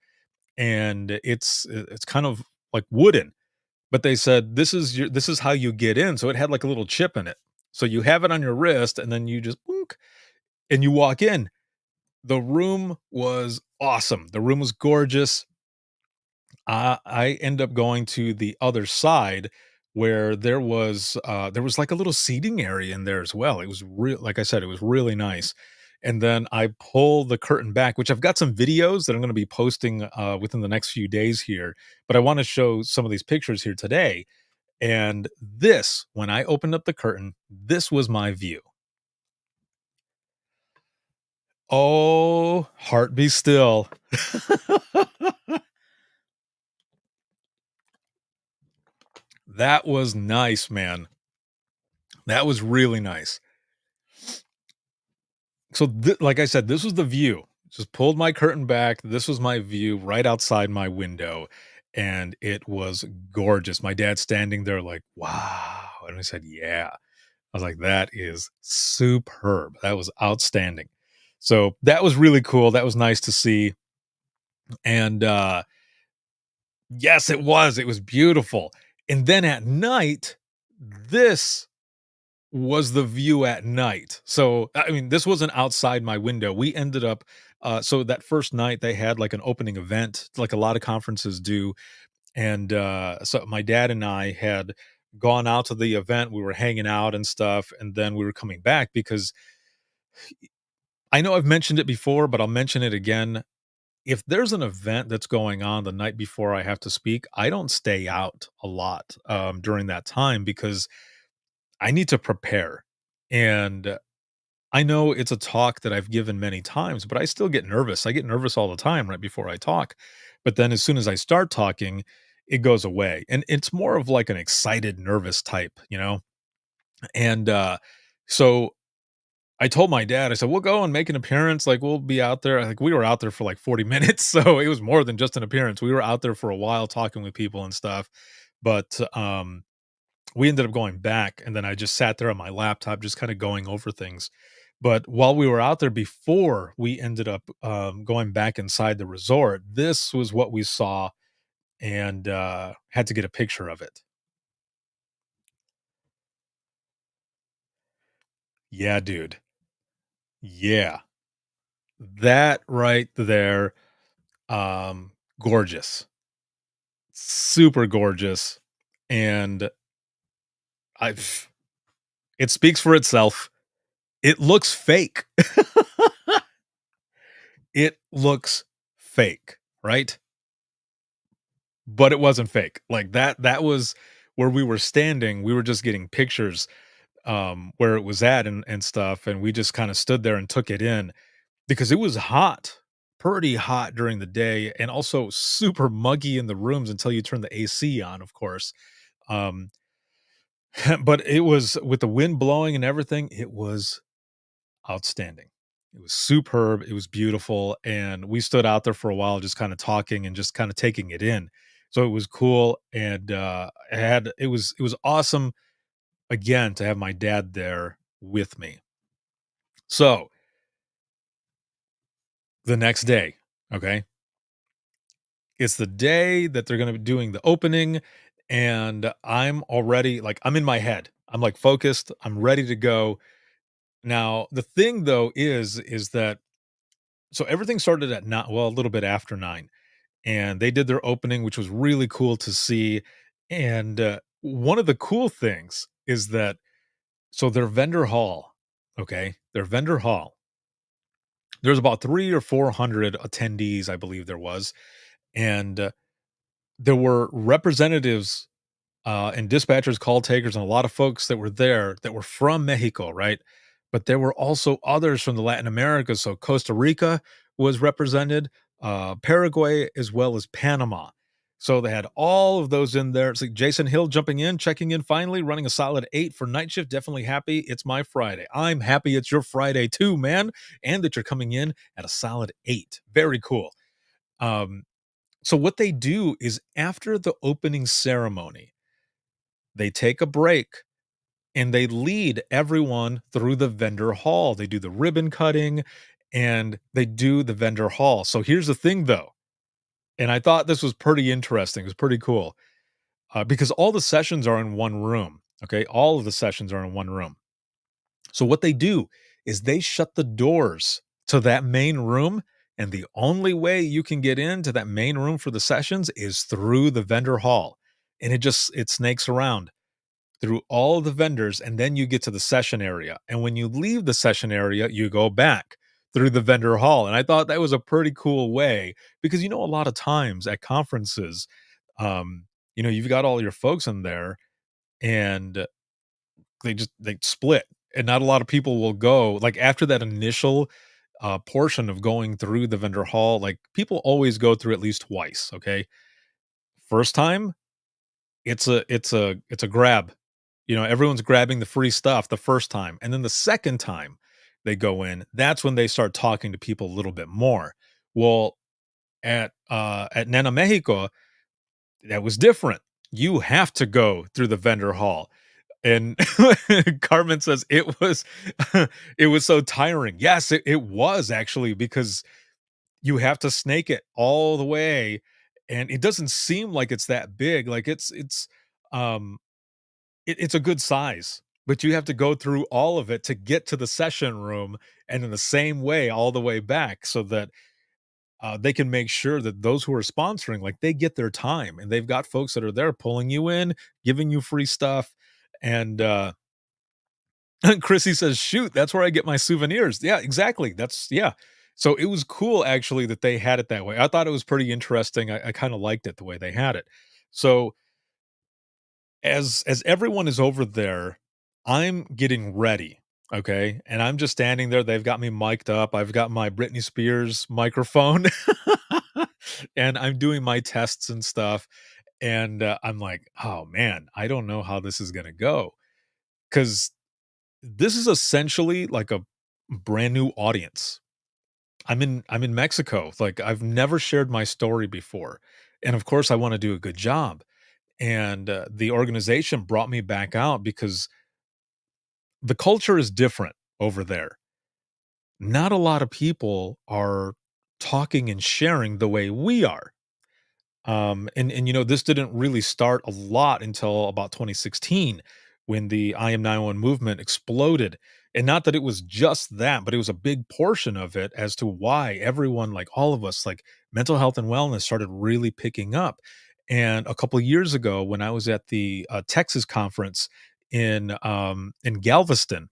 and it's kind of like wooden. But they said this is how you get in. So it had like a little chip in it. So you have it on your wrist, and then you just boonk, and you walk in. The room was awesome. The room was gorgeous. I end up going to the other side where there was like a little seating area in there as well. It was real, like I said, it was really nice. And then I pull the curtain back, which I've got some videos that I'm going to be posting within the next few days here. But I want to show some of these pictures here today. And this, when I opened up the curtain, this was my view. Oh, heart be still. That was nice, man. That was really nice. So, like I said, this was the view. Just pulled my curtain back. This was my view right outside my window, and it was gorgeous. My dad standing there, like, "Wow," and I said, "Yeah." I was like, "That is superb. That was outstanding." So that was really cool. That was nice to see. And yes, it was. It was beautiful. And then at night, this was the view at night. So, I mean, this wasn't outside my window. We ended up so that first night they had like an opening event, like a lot of conferences do. And so my dad and I had gone out to the event. We were hanging out and stuff, and then we were coming back because I know I've mentioned it before, but I'll mention it again. If there's an event that's going on the night before I have to speak, I don't stay out a lot during that time because I need to prepare. And I know it's a talk that I've given many times, but I still get nervous. I get nervous all the time right before I talk. But then as soon as I start talking, it goes away. And it's more of like an excited, nervous type, you know? And so I told my dad, I said, we'll go and make an appearance. Like, we'll be out there. Like, we were out there for like 40 minutes. So it was more than just an appearance. We were out there for a while talking with people and stuff. But we ended up going back, and then I just sat there on my laptop just kinda going over things. But while we were out there before we ended up, going back inside the resort, this was what we saw and, had to get a picture of it. Yeah, dude. Yeah. That right there, gorgeous. Super gorgeous, and I it speaks for itself. It looks fake. It looks fake, right? But it wasn't fake. Like, that was where we were standing, we were just getting pictures, where it was at and stuff, and we just kinda stood there and took it in because it was hot, pretty hot during the day, and also super muggy in the rooms until you turn the AC on, of course. Um, but it was with the wind blowing and everything, it was outstanding. It was superb, it was beautiful, and we stood out there for a while just kinda talking and just kinda taking it in. So it was cool, and, it was awesome, again, to have my dad there with me. So, the next day, okay, it's the day that they're gonna be doing the opening, and I'm already like, I'm in my head. I'm, like, focused, I'm ready to go. Now, the thing, though, is that so everything started at a little bit after 9. And they did their opening, which was really cool to see. And one of the cool things is that so their vendor hall, okay, their vendor hall, there's about 3 or 400 attendees, I believe there was, and there were representatives. and dispatchers, call takers, and a lot of folks that were there that were from Mexico, right? But there were also others from the Latin America. So Costa Rica was represented, Paraguay, as well as Panama. So they had all of those in there. It's like Jason Hill jumping in, checking in finally, running a solid 8 for night shift. Definitely happy. It's my Friday. I'm happy it's your Friday too, man. And that you're coming in at a solid 8. Very cool. Um, so what they do is after the opening ceremony, they take a break and they lead everyone through the vendor hall. They do the ribbon cutting and they do the vendor hall. So here's the thing though, and I thought this was pretty interesting. It was pretty cool because all the sessions are in one room. Okay. All of the sessions are in one room. So what they do is they shut the doors to that main room. And the only way you can get into that main room for the sessions is through the vendor hall. And it snakes around through all of the vendors, and then you get to the session area. And when you leave the session area, you go back through the vendor hall. And I thought that was a pretty cool way because a lot of times at conferences, um, you've got all your folks in there and they split. And not a lot of people will go like after that initial portion of going through the vendor hall, like people always go through at least twice. Okay. First time, it's a grab. Everyone's grabbing the free stuff the first time, and then the second time they go in, that's when they start talking to people a little bit more. Well, at Nana Mexico, that was different. You have to go through the vendor hall. And Carmen says it was it was so tiring. Yes, it was actually because you have to snake it all the way, and it doesn't seem like it's that big. Like um it's a good size, but you have to go through all of it to get to the session room, and in the same way all the way back so that, they can make sure that those who are sponsoring, like, they get their time, and they've got folks that are there pulling you in, giving you free stuff, and, Chrissy says, "Shoot, that's where I get my souvenirs." Yeah, exactly, that's yeah. So it was cool actually that they had it that way. I thought it was pretty interesting. I kinda liked it the way they had it. So as everyone is over there, I'm getting ready, okay? And I'm just standing there. They've got me mic'd up. I've got my Britney Spears microphone, and I'm doing my tests and stuff. And I'm like, oh man, I don't know how this is gonna go because this is essentially like a brand new audience. I'm in Mexico. Like I've never shared my story before, and of course, I want to do a good job. And the organization brought me back out because the culture is different over there. Not a lot of people are talking and sharing the way we are. And this didn't really start a lot until about 2016 when the I Am 911 movement exploded. And not that it was just that, but it was a big portion of it as to why everyone, like all of us, like mental health and wellness started really picking up. And a couple of years ago, when I was at the Texas conference in Galveston,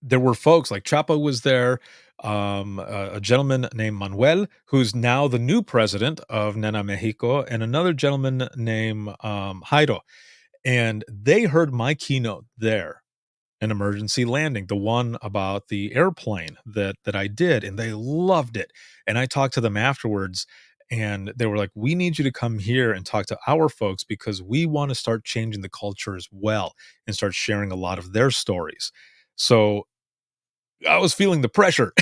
there were folks like Chapo was there, a gentleman named Manuel, who's now the new president of Nena Mexico, and another gentleman named Jairo. And they heard my keynote there, an emergency landing, the one about the airplane that I did, and they loved it. And I talked to them afterwards, and they were like, "We need you to come here and talk to our folks because we want to start changing the culture as well and start sharing a lot of their stories." So I was feeling the pressure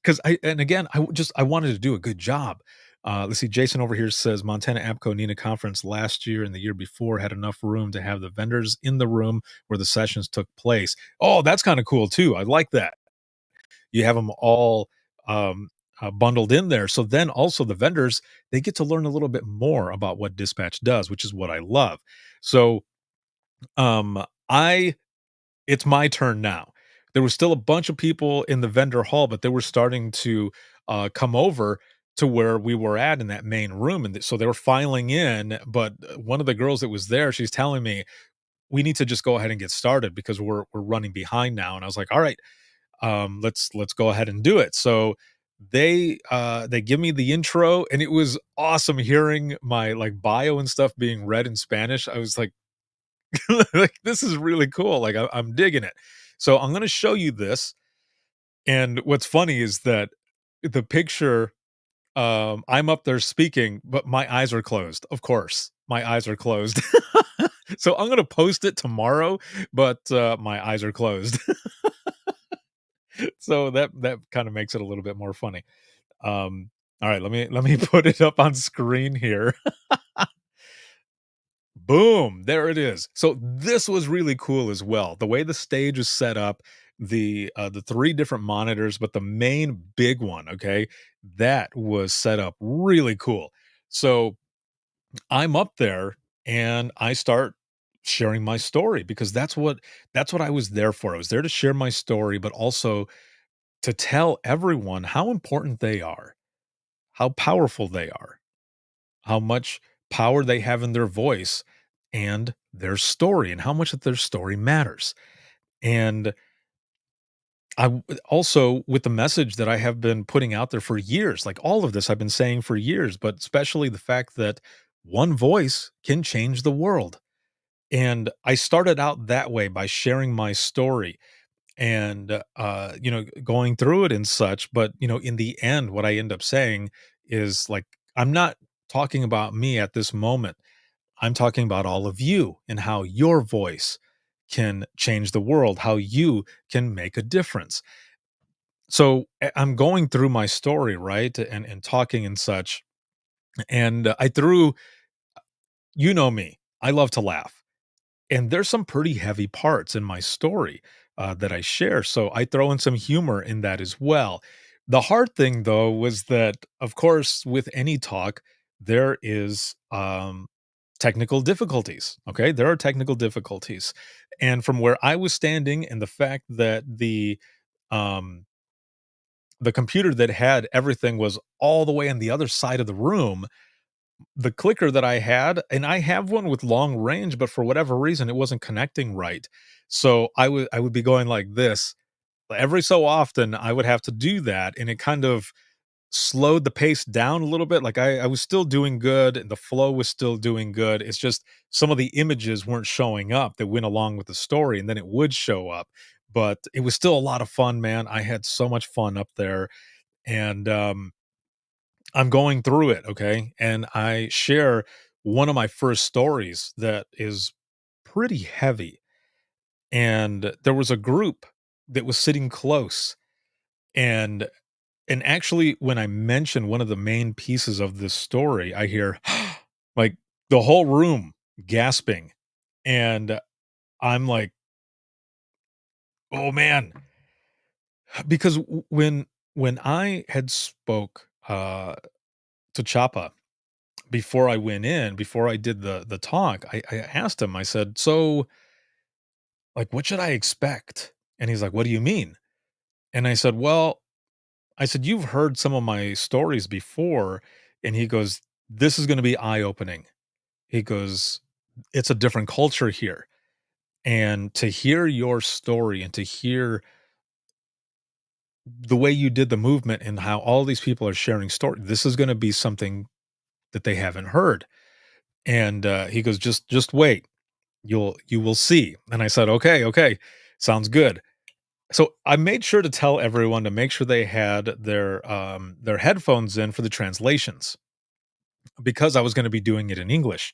because I wanted to do a good job. Let's see. Jason over here says Montana APCO NINA conference last year and the year before had enough room to have the vendors in the room where the sessions took place. Oh, that's kind of cool too. I like that. You have them all um, bundled in there. So then also the vendors, they get to learn a little bit more about what dispatch does, which is what I love. So I it's my turn now. There was still a bunch of people in the vendor hall, but they were starting to, come over to where we were at in that main room, and so they were filing in, but, one of the girls that was there, she's telling me, "We need to just go ahead and get started because we're running behind now," and I was like, "Alright, let's go ahead and do it." So they give me the intro, and it was awesome hearing my, like, bio and stuff being read in Spanish. I was like like, "This is really cool." Like, I'm digging it. So, I'm gonna show you this, and what's funny is that the picture, I'm up there speaking, but my eyes are closed, of course. My eyes are closed. So, I'm gonna post it tomorrow, but, my eyes are closed. So, that kinda makes it a little bit more funny. Alright, let me put it up on screen here. Boom, there it is. So this was really cool as well. The way the stage is set up, the 3 different monitors, but the main big one, okay, that was set up really cool. So I'm up there and I start sharing my story because that's what I was there for. I was there to share my story, but also to tell everyone how important they are, how powerful they are, how much power they have in their voice and their story and how much that their story matters. And also with the message that I have been putting out there for years, like all of this I've been saying for years, but especially the fact that one voice can change the world. And I started out that way by sharing my story and going through it and such, but in the end what I end up saying is like I'm not talking about me at this moment. I'm talking about all of you and how your voice can change the world, how you can make a difference. So I'm going through my story, right? And talking and such. And I threw, you know me, I love to laugh. And there's some pretty heavy parts in my story that I share. So I throw in some humor in that as well. The hard thing, though, was that, of course, with any talk, there is technical difficulties. Okay. There are technical difficulties. And from where I was standing, and the fact that um, the computer that had everything was all the way on the other side of the room, the clicker that I had, and I have one with long range, but for whatever reason, it wasn't connecting right. So I would be going like this. Every so often, I would have to do that, and it kind of slowed the pace down a little bit. Like I was still doing good, and the flow was still doing good. It's just some of the images weren't showing up that went along with the story, and then it would show up. But it was still a lot of fun, man. I had so much fun up there, and I'm going through it, okay? And I share one of my first stories that is pretty heavy. And there was a group that was sitting close. And actually when I mention one of the main pieces of this story, I hear like the whole room gasping. And I'm like, "Oh man." Because when I had spoke to Chapa before I went in, before I did the talk, I asked him, I said, "So, like, what should I expect?" And he's like, "What do you mean?" And I said, "Well," I said, "You've heard some of my stories before." And he goes, "This is gonna be eye-opening." He goes, "It's a different culture here. And to hear your story and to hear the way you did the movement and how all these people are sharing story, this is gonna be something that they haven't heard." And, he goes, Just wait. You will see." And I said, "Okay, okay. Sounds good." So I made sure to tell everyone to make sure they had their headphones in for the translations because I was gonna be doing it in English.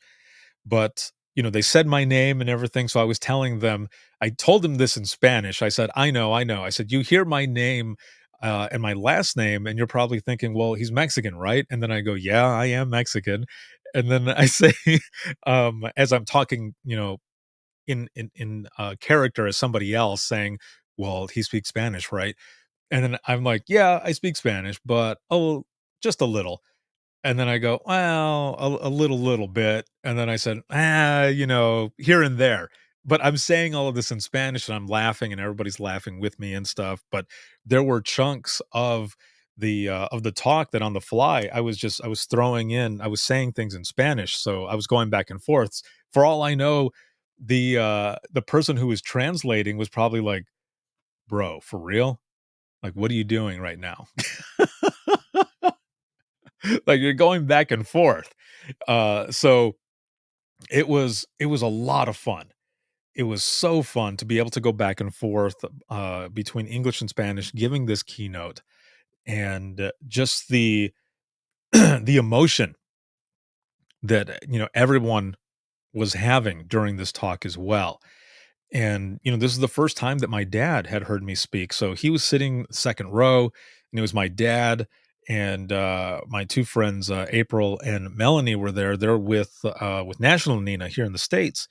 But, they said my name and everything, so I was telling them I told them this in Spanish. I said, "I know, I know." I said, "You hear my name, and my last name, and you're probably thinking, 'Well, he's Mexican, right?'" And then I go, "Yeah, I am Mexican." And then I say, as I'm talking, in character as somebody else saying, "Well, he speaks Spanish, right?" And then I'm like, "Yeah, I speak Spanish, but oh, just a little." And then I go, "Well, a little bit." And then I said, here and there." But I'm saying all of this in Spanish and I'm laughing and everybody's laughing with me and stuff. But there were chunks of the talk that on the fly I was throwing in, I was saying things in Spanish. So I was going back and forth. For all I know, the person who was translating was probably like, "Bro, for real? Like, what are you doing right now?" Like, you're going back and forth. So it was a lot of fun. It was so fun to be able to go back and forth, between English and Spanish, giving this keynote, and, just the the emotion that, everyone was having during this talk as well. And, this is the first time that my dad had heard me speak. So he was sitting second row, and it was my dad and my two friends, April and Melanie, were there. They're with National Nina here in the States.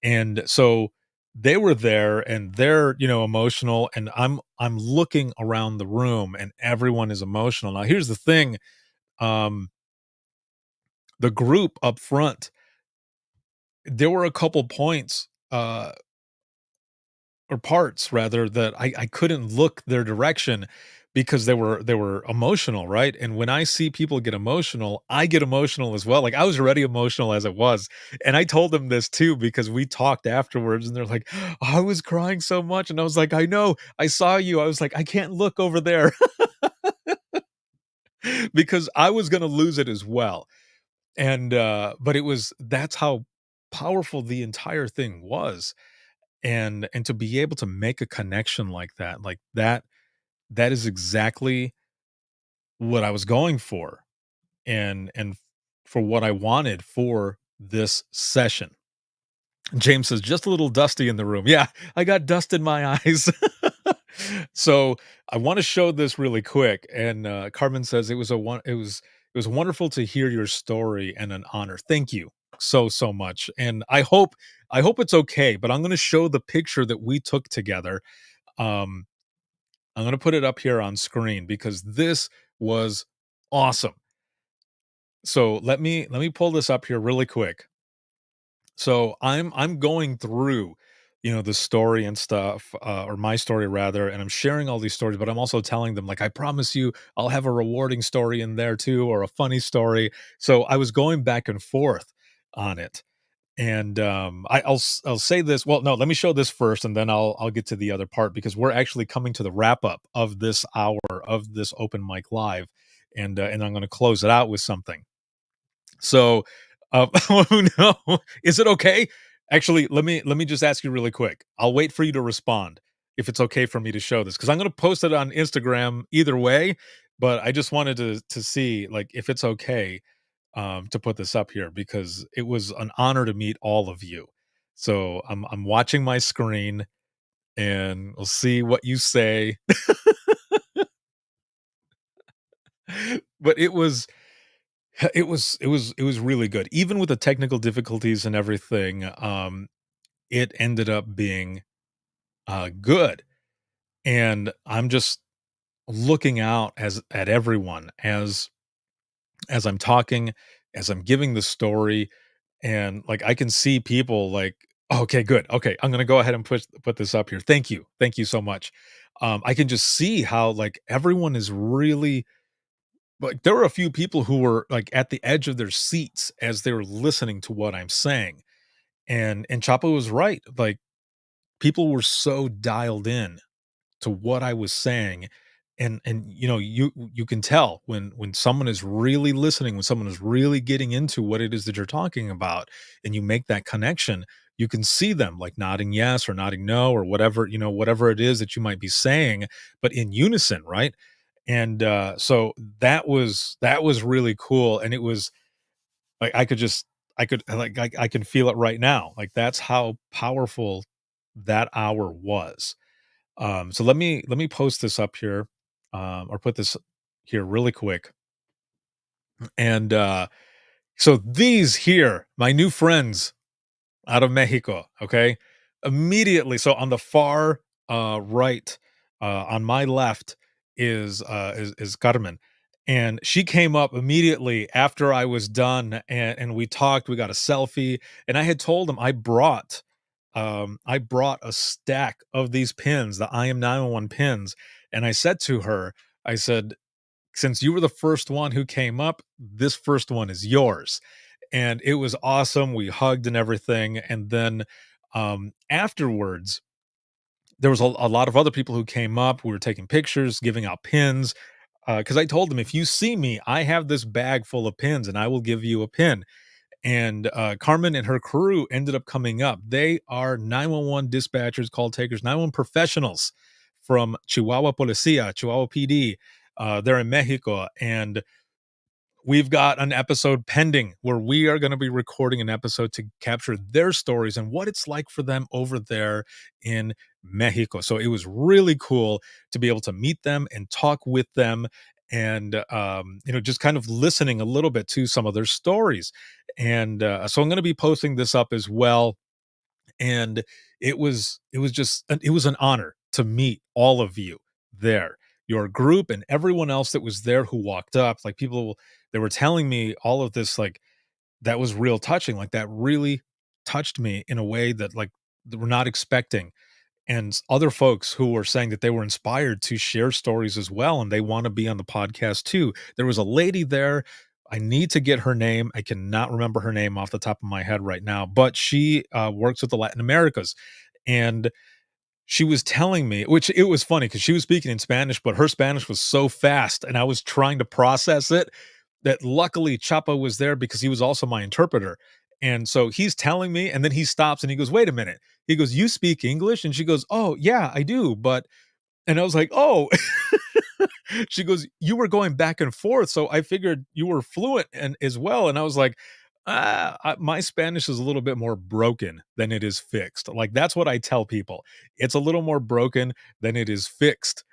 And so they were there and they're, emotional. And I'm looking around the room and everyone is emotional. Now, here's the thing. Um, the group up front, there were a couple points, or parts rather, that I couldn't look their direction because they were emotional, right? And when I see people get emotional, I get emotional as well. Like, I was already emotional as it was. And I told them this too because we talked afterwards and they're like, "I was crying so much." And I was like, "I know. I saw you." I was like, "I can't look over there." Because I was going to lose it as well. And but that's how powerful the entire thing was. And to be able to make a connection like that, that is exactly what I was going for, and for what I wanted for this session. James says, "Just a little dusty in the room." Yeah, I got dust in my eyes. So, I wanna show this really quick, and, Carmen says, "It was wonderful to hear your story and an honor." Thank you so, so much, and I hope it's okay, but I'm gonna show the picture that we took together. um, I'm gonna put it up here on screen because this was awesome. So let me pull this up here really quick. So I'm going through, the story and stuff, or my story rather, and I'm sharing all these stories, but I'm also telling them like, I promise you, I'll have a rewarding story in there too, or a funny story. So I was going back and forth on it. And, I'll say this, well, no, let me show this first, and then I'll get to the other part because we're actually coming to the wrap up of this hour of this open mic live, and I'm gonna close it out with something. So, oh, no. Is it okay? Actually, let me just ask you really quick. I'll wait for you to respond if it's okay for me to show this because 'cause I'm gonna post it on Instagram either way, but I just wanted to see, like, if it's okay, to put this up here because it was an honor to meet all of you. So I'm watching my screen and we'll see what you say. But it was really good. Even with the technical difficulties and everything, it ended up being good. And I'm just looking out at everyone as I'm talking, as I'm giving the story, and like I can see people like, okay, good. Okay, I'm gonna go ahead and put this up here. Thank you. Thank you so much. I can just see how like everyone is really like there were a few people who were like at the edge of their seats as they were listening to what I'm saying. And Chapo was right. Like people were so dialed in to what I was saying. And you can tell when someone is really listening, when someone is really getting into what it is that you're talking about, and you make that connection, you can see them like nodding yes or nodding no or whatever, whatever it is that you might be saying, but in unison, right? And so that was really cool. And it was like I can feel it right now. Like that's how powerful that hour was. So let me post this up here, or put this here really quick. And so these here, my new friends out of Mexico, okay? Immediately, so on the far right, on my left is Carmen. And she came up immediately after I was done and we talked, we got a selfie, and I had told him I brought a stack of these pins, the I am 911 pins, and I said to her, I said, since you were the first one who came up, this first one is yours. And it was awesome. We hugged and everything. And then afterwards, there was a lot of other people who came up. We were taking pictures, giving out pins. because I told them, "If you see me, I have this bag full of pins, and I will give you a pin." And Carmen and her crew ended up coming up. They are 911 dispatchers, call takers, 911 professionals from Chihuahua Policia, Chihuahua PD. They're in Mexico, and we've got an episode pending where we are going to be recording an episode to capture their stories and what it's like for them over there in Mexico. So it was really cool to be able to meet them and talk with them, and just kind of listening a little bit to some of their stories. And so I'm going to be posting this up as well. And it was an honor to meet all of you there, your group and everyone else that was there who walked up. Like, people, they were telling me all of this, like, that was real touching, like, that really touched me in a way that, like, that we're not expecting. And other folks who were saying that they were inspired to share stories as well, and they want to be on the podcast too. There was a lady there. I need to get her name. I cannot remember her name off the top of my head right now, but she works with the Latin Americas. And she was telling me, which it was funny because she was speaking in Spanish, but her Spanish was so fast and I was trying to process it, that luckily Chapa was there because he was also my interpreter. And so he's telling me, and then he stops and he goes, "Wait a minute." He goes, "You speak English?" And she goes, "Oh, yeah, I do." But, and I was like, "Oh." She goes, "You were going back and forth, so I figured you were fluent and as well." And I was like, my Spanish is a little bit more broken than it is fixed." Like, that's what I tell people. It's a little more broken than it is fixed.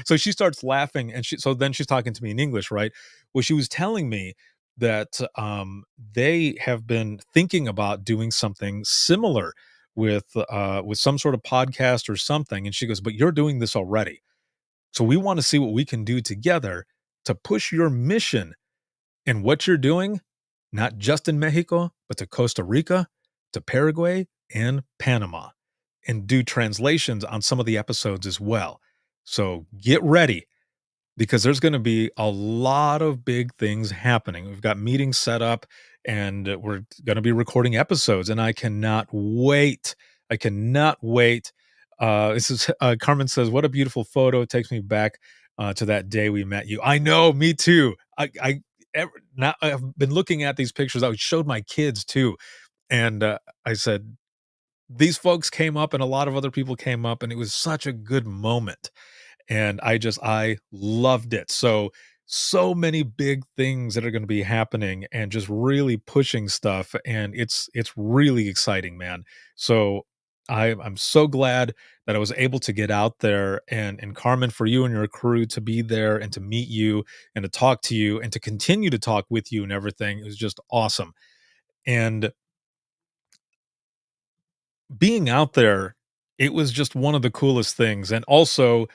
So she starts laughing, and so then she's talking to me in English, right? Well, she was telling me that they have been thinking about doing something similar with some sort of podcast or something. And she goes, "But you're doing this already. So we want to see what we can do together to push your mission and what you're doing, not just in Mexico, but to Costa Rica, to Paraguay, and Panama, and do translations on some of the episodes as well. So get ready, because there's going to be a lot of big things happening. We've got meetings set up, and we're going to be recording episodes, and I cannot wait. I cannot wait. This is Carmen says, "What a beautiful photo. It takes me back to that day we met you." I know, me too. Now I've been looking at these pictures. I showed my kids too, and I said, these folks came up, and a lot of other people came up, and it was such a good moment. And I loved it. So, so many big things that are going to be happening, and just really pushing stuff, and it's really exciting, man. So I'm so glad that I was able to get out there, and Carmen, for you and your crew to be there and to meet you and to talk to you and to continue to talk with you and everything. It was just awesome. And being out there, it was just one of the coolest things, and also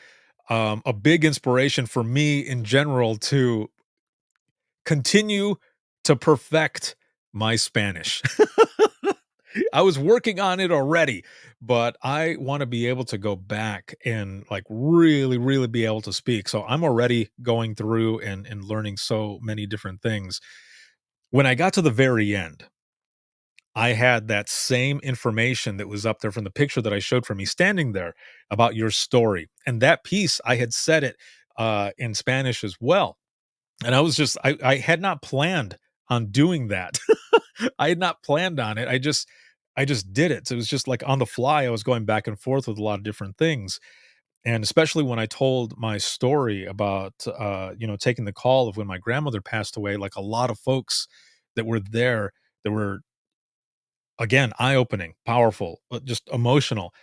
a big inspiration for me in general to continue to perfect my Spanish. I was working on it already, but I want to be able to go back and, like, really, really be able to speak. So I'm already going through and learning so many different things. When I got to the very end, I had that same information that was up there from the picture that I showed from me standing there about your story. And that piece, I had said it in Spanish as well. And I had not planned on doing that. I had not planned on it. I just did it. So it was just like on the fly. I was going back and forth with a lot of different things. And especially when I told my story about taking the call of when my grandmother passed away, like, a lot of folks that were there, that were, again, eye-opening, powerful, just emotional.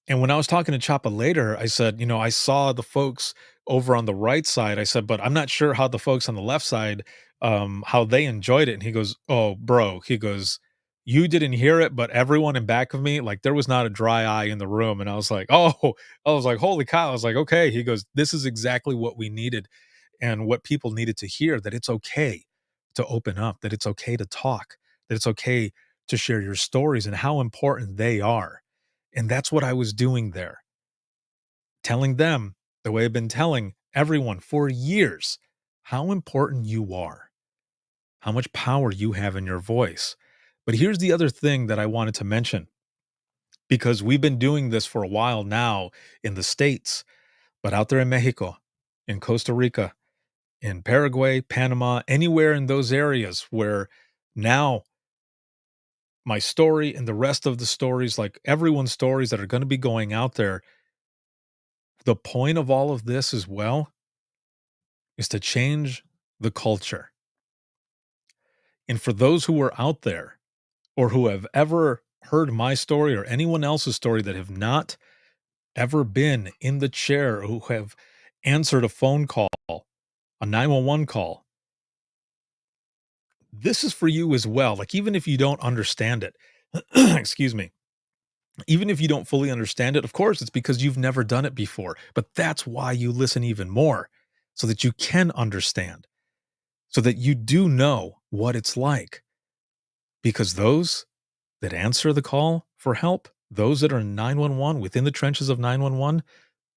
And when I was talking to Chapa later, I said, "I saw the folks over on the right side." I said, "But I'm not sure how the folks on the left side, how they enjoyed it." And he goes, "Oh, bro," he goes, "you didn't hear it, but everyone in back of me, like, there was not a dry eye in the room." And I was like, "Oh," I was like, "Holy cow." I was like, "Okay." He goes, "This is exactly what we needed and what people needed to hear, that it's okay to open up, that it's okay to talk, that it's okay to share your stories and how important they are." And that's what I was doing there, telling them the way I've been telling everyone for years, how important you are, how much power you have in your voice. But here's the other thing that I wanted to mention, because we've been doing this for a while now in the States, but out there in Mexico, in Costa Rica, in Paraguay, Panama, anywhere in those areas where now my story and the rest of the stories, like everyone's stories that are going to be going out there, the point of all of this as well is to change the culture. And for those who are out there or who have ever heard my story or anyone else's story that have not ever been in the chair, who have answered a phone call, a 911 call, this is for you as well. Like, even if you don't understand it, excuse me, even if you don't fully understand it, of course, it's because you've never done it before. But that's why you listen even more, so that you can understand, so that you do know what it's like. Because those that answer the call for help, those that are in 911, within the trenches of 911,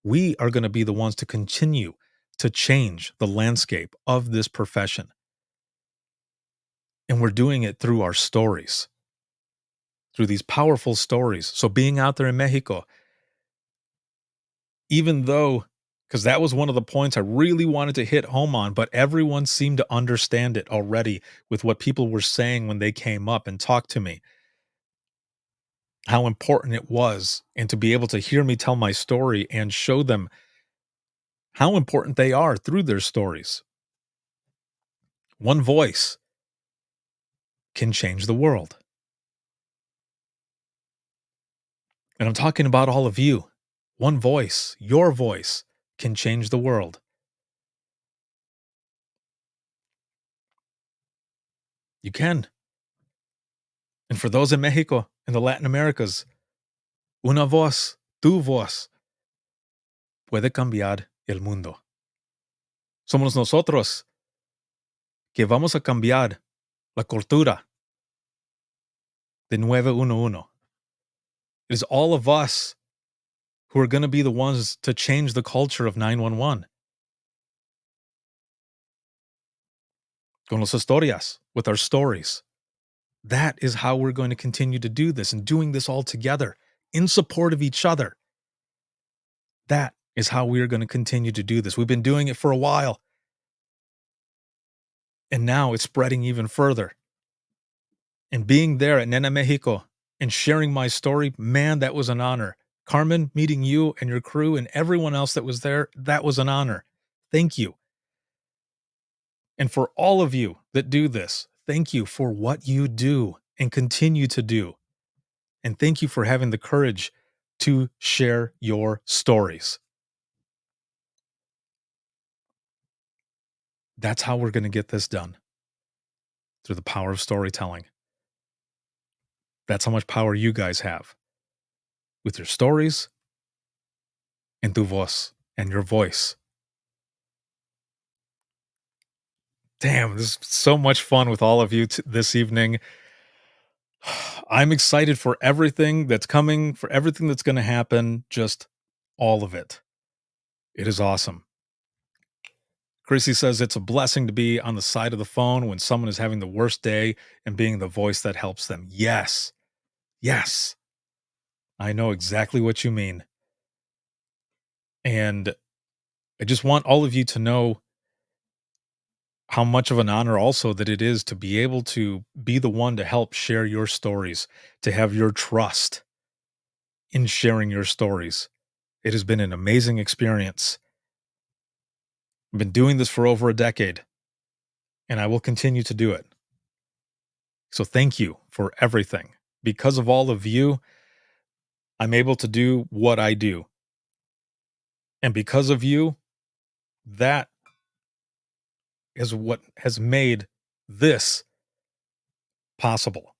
we are going to be the ones to continue to change the landscape of this profession. And we're doing it through our stories, through these powerful stories. So being out there in Mexico, even though, because that was one of the points I really wanted to hit home on, but everyone seemed to understand it already with what people were saying when they came up and talked to me, how important it was, and to be able to hear me tell my story and show them how important they are through their stories. One voice can change the world. And I'm talking about all of you. One voice, your voice, can change the world. You can. And for those in Mexico and the Latin Americas, una voz, tu voz, puede cambiar el mundo. Somos nosotros que vamos a cambiar la cultura de 911. It is all of us who are going to be the ones to change the culture of 911. Con las historias, with our stories. That is how we're going to continue to do this, and doing this all together in support of each other. That is how we are going to continue to do this. We've been doing it for a while, and now it's spreading even further. And being there at Nena Mexico and sharing my story, man, that was an honor. Carmen, meeting you and your crew and everyone else that was there, that was an honor. Thank you. And for all of you that do this, thank you for what you do and continue to do. And thank you for having the courage to share your stories. That's how we're going to get this done, through the power of storytelling. That's how much power you guys have with your stories and tu voz and your voice. Damn, this is so much fun with all of you this evening. I'm excited for everything that's coming, for everything that's going to happen, just all of it. It is awesome. Chrissy says it's a blessing to be on the side of the phone when someone is having the worst day and being the voice that helps them. Yes. Yes. I know exactly what you mean. And I just want all of you to know how much of an honor also that it is to be able to be the one to help share your stories, to have your trust in sharing your stories. It has been an amazing experience. I've been doing this for over a decade, and I will continue to do it. So thank you for everything. Because of all of you, I'm able to do what I do. And because of you, that is what has made this possible.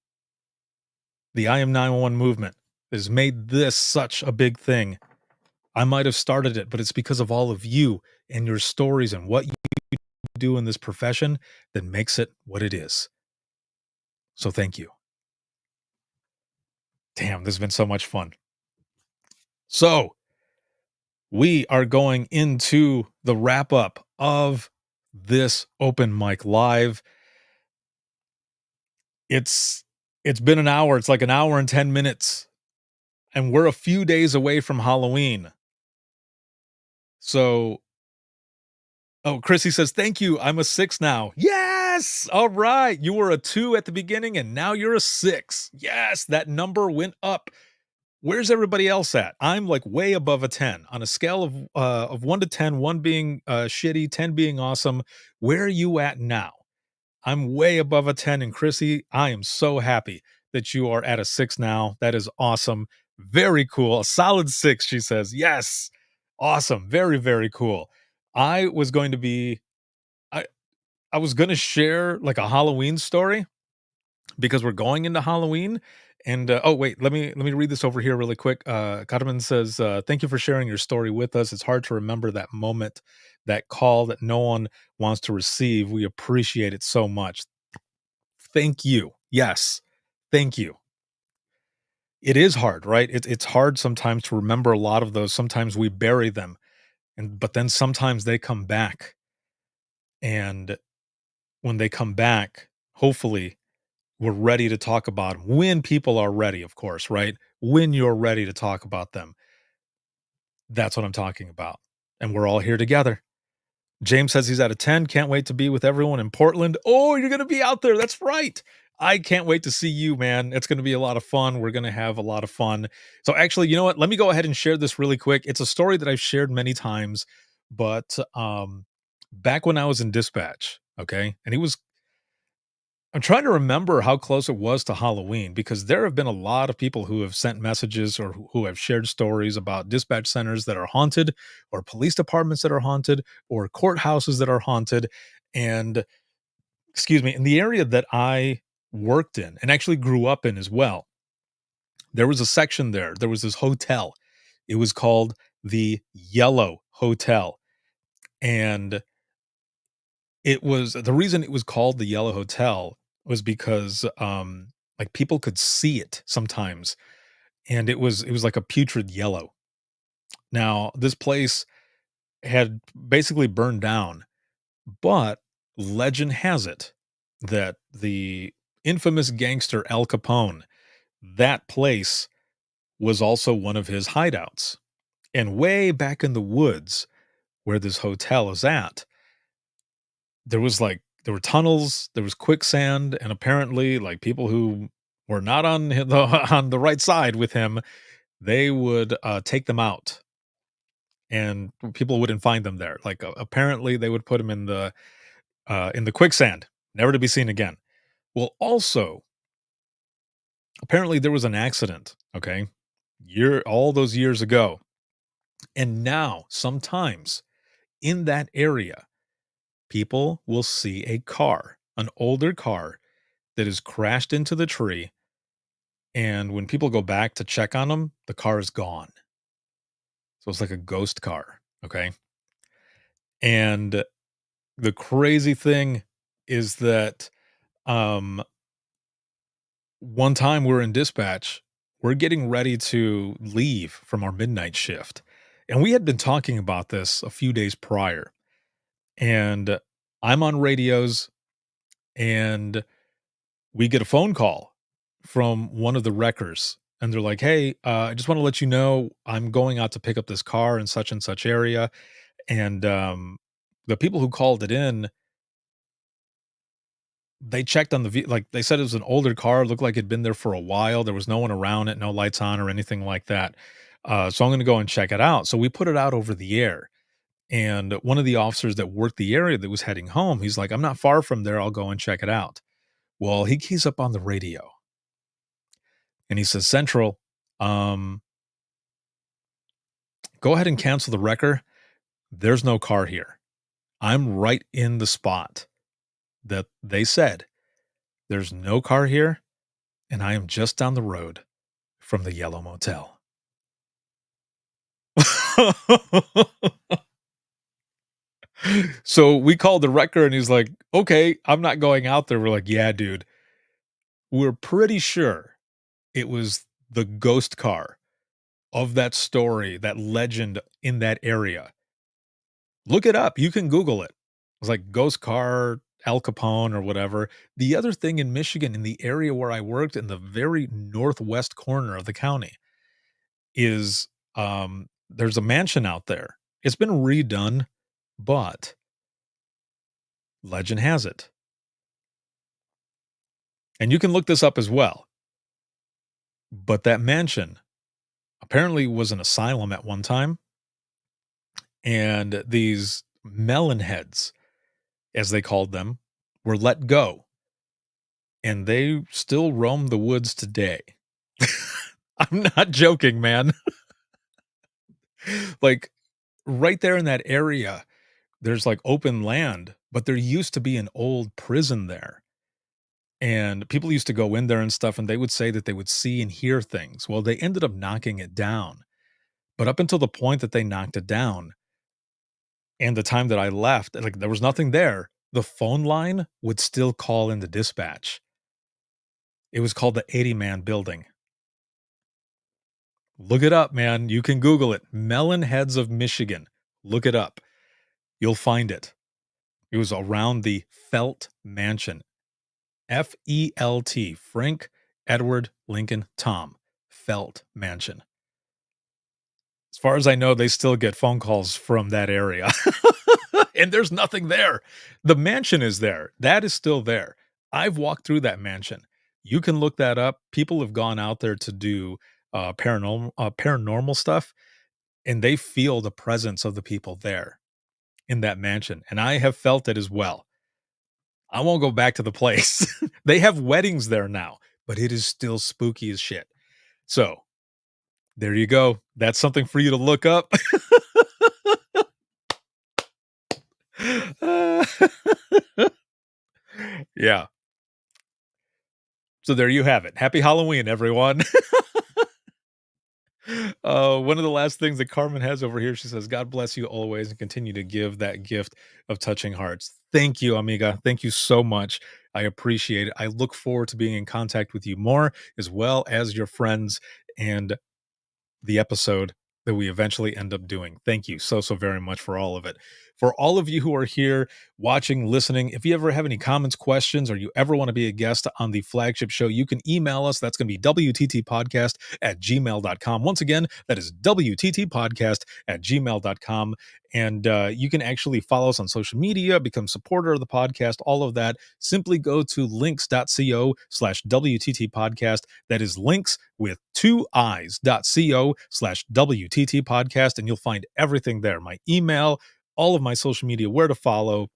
The I Am 911 movement has made this such a big thing. I might have started it, but it's because of all of you and your stories and what you do in this profession that makes it what it is. So thank you. Damn, this has been so much fun. So we are going into the wrap up of this open mic live. It's been an hour. It's like an hour and 10 minutes. And we're a few days away from Halloween. So Oh, Chrissy says, "Thank you. I'm a 6 now." Yes! All right. You were a 2 at the beginning, and now you're a 6. Yes, that number went up. Where's everybody else at? I'm, like, way above a 10. On a scale of 1 to 10, 1 being, shitty, 10 being awesome. Where are you at now? I'm way above a 10, and Chrissy, I am so happy that you are at a 6 now. That is awesome. Very cool. A solid 6, she says. Yes. Awesome. Very, very cool. I was going to be I I was gonna share, like, a Halloween story because we're going into Halloween, and, oh, wait, let me read this over here really quick. Carmen says, "Thank you for sharing your story with us. It's hard to remember that moment, that call that no one wants to receive. We appreciate it so much." Thank you. Yes. Thank you. It is hard, right? It's hard sometimes to remember a lot of those. Sometimes we bury them, and but then sometimes they come back, and when they come back, hopefully, we're ready to talk about 'em. When people are ready, of course, right? When you're ready to talk about them, that's what I'm talking about, and we're all here together. James says he's at a 10, can't wait to be with everyone in Portland. Oh, you're gonna be out there, that's right. I can't wait to see you, man. It's gonna be a lot of fun. We're gonna have a lot of fun. So actually, you know what? Let me go ahead and share this really quick. It's a story that I've shared many times, but, back when I was in dispatch, okay, and it was I'm trying to remember how close it was to Halloween because there have been a lot of people who have sent messages or who have shared stories about dispatch centers that are haunted, or police departments that are haunted, or courthouses that are haunted. And excuse me, in the area that I worked in and actually grew up in as well, there was a section there. There was this hotel. It was called the Yellow Hotel. And it was the reason it was called the Yellow Hotel was because, like, people could see it sometimes, and it was like a putrid yellow. Now, this place had basically burned down, but legend has it that the infamous gangster Al Capone, that place was also one of his hideouts. And way back in the woods where this hotel is at, there were tunnels, there was quicksand, and apparently, like, people who were not on the on the right side with him, they would, take them out, and people wouldn't find them there. Like, apparently, they would put them in the quicksand, never to be seen again. Well, also, apparently, there was an accident, okay, all those years ago, and now, sometimes, in that area, people will see a car, an older car that has crashed into the tree, and when people go back to check on them, the car is gone. So it's like a ghost car, okay? And the crazy thing is that, um, one time we're in dispatch, we're getting ready to leave from our midnight shift, and we had been talking about this a few days prior, and I'm on radios, and we get a phone call from one of the wreckers, and they're like, "Hey, I just want to let you know I'm going out to pick up this car in such and such area." And the people who called it in, they checked on like, they said it was an older car, looked like it'd been there for a while. There was no one around it, no lights on or anything like that. So I'm going to go and check it out. So we put it out over the air. And one of the officers that worked the area that was heading home, he's like, "I'm not far from there. I'll go and check it out." Well, he keys up on the radio and he says, "Central, um, go ahead and cancel the wrecker. There's no car here. I'm right in the spot that they said. There's no car here, and I am just down the road from the Yellow Motel." So we called the wrecker and he's like, "Okay, I'm not going out there." We're like, "Yeah, dude, we're pretty sure it was the ghost car of that story, that legend in that area. Look it up. You can Google it." It's like ghost car, Al Capone or whatever. The other thing in Michigan, in the area where I worked in the very northwest corner of the county is, there's a mansion out there. It's been redone, but Legend has it, and you can look this up as well, but that mansion apparently was an asylum at one time, and these melon heads, as they called them, were let go, and they still roam the woods today. I'm not joking, man. Like, right there in that area, there's, like, open land, but there used to be an old prison there, and people used to go in there and stuff, and they would say that they would see and hear things. Well, they ended up knocking it down, but up until the point that they knocked it down and the time that I left, like, there was nothing there. The phone line would still call into dispatch. It was called the 80-man building. Look it up, man. You can Google it. Melon Heads of Michigan. Look it up. You'll find it. It was around the Felt Mansion. Felt. Frank Edward Lincoln Tom. Felt Mansion. As far as I know, they still get phone calls from that area. And there's nothing there. The mansion is there. That is still there. I've walked through that mansion. You can look that up. People have gone out there to do paranormal stuff, and they feel the presence of the people there in that mansion. And I have felt it as well. I won't go back to the place. They have weddings there now, but it is still spooky as shit. So there you go. That's something for you to look up. Yeah. So there you have it. Happy Halloween, everyone. One of the last things that Carmen has over here, she says, God bless you always and continue to give that gift of touching hearts. Thank you, amiga. Thank you so much. I appreciate it. I look forward to being in contact with you more, as well as your friends and the episode that we eventually end up doing. Thank you so, so very much for all of it. For all of you who are here watching, listening, if you ever have any comments, questions, or you ever want to be a guest on the flagship show, you can email us. That's going to be WTTpodcast@gmail.com. Once again, that is WTTpodcast@gmail.com. And you can actually follow us on social media, become supporter of the podcast, all of that. Simply go to links.co/WTT podcast. That is links with two eyes.co/WTT podcast. And you'll find everything there. My email, all of my social media, where to follow,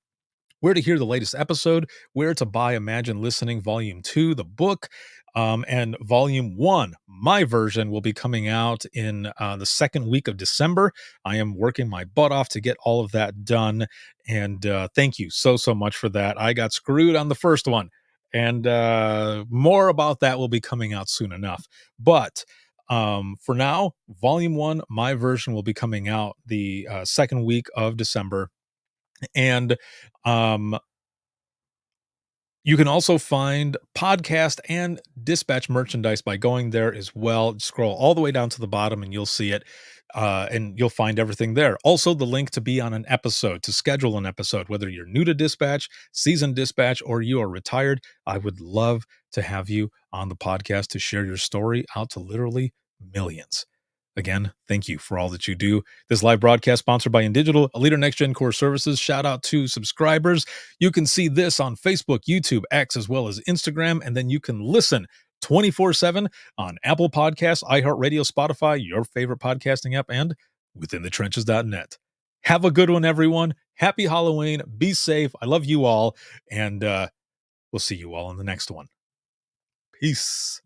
where to hear the latest episode, where to buy Imagine Listening Volume 2, the book, and Volume 1, my version, will be coming out in the second week of December. I am working my butt off to get all of that done, and thank you so, so much for that. I got screwed on the first one, and more about that will be coming out soon enough. But for now, Volume 1, my version, will be coming out the second week of December. And um, you can also find podcast and dispatch merchandise by going there as well. Scroll all the way down to the bottom and you'll see it. And you'll find everything there. Also, the link to be on an episode, to schedule an episode, whether you're new to dispatch, seasoned dispatch, or you are retired. I would love to have you on the podcast to share your story out to literally millions. Again, thank you for all that you do. This live broadcast sponsored by InDigital, a leader next gen core services. Shout out to subscribers. You can see this on Facebook, YouTube, X, as well as Instagram, and then you can listen 24/7 on Apple Podcasts, iHeartRadio, Spotify, your favorite podcasting app, and withinthetrenches.net. Have a good one, everyone. Happy Halloween. Be safe. I love you all, and we'll see you all in the next one. Peace.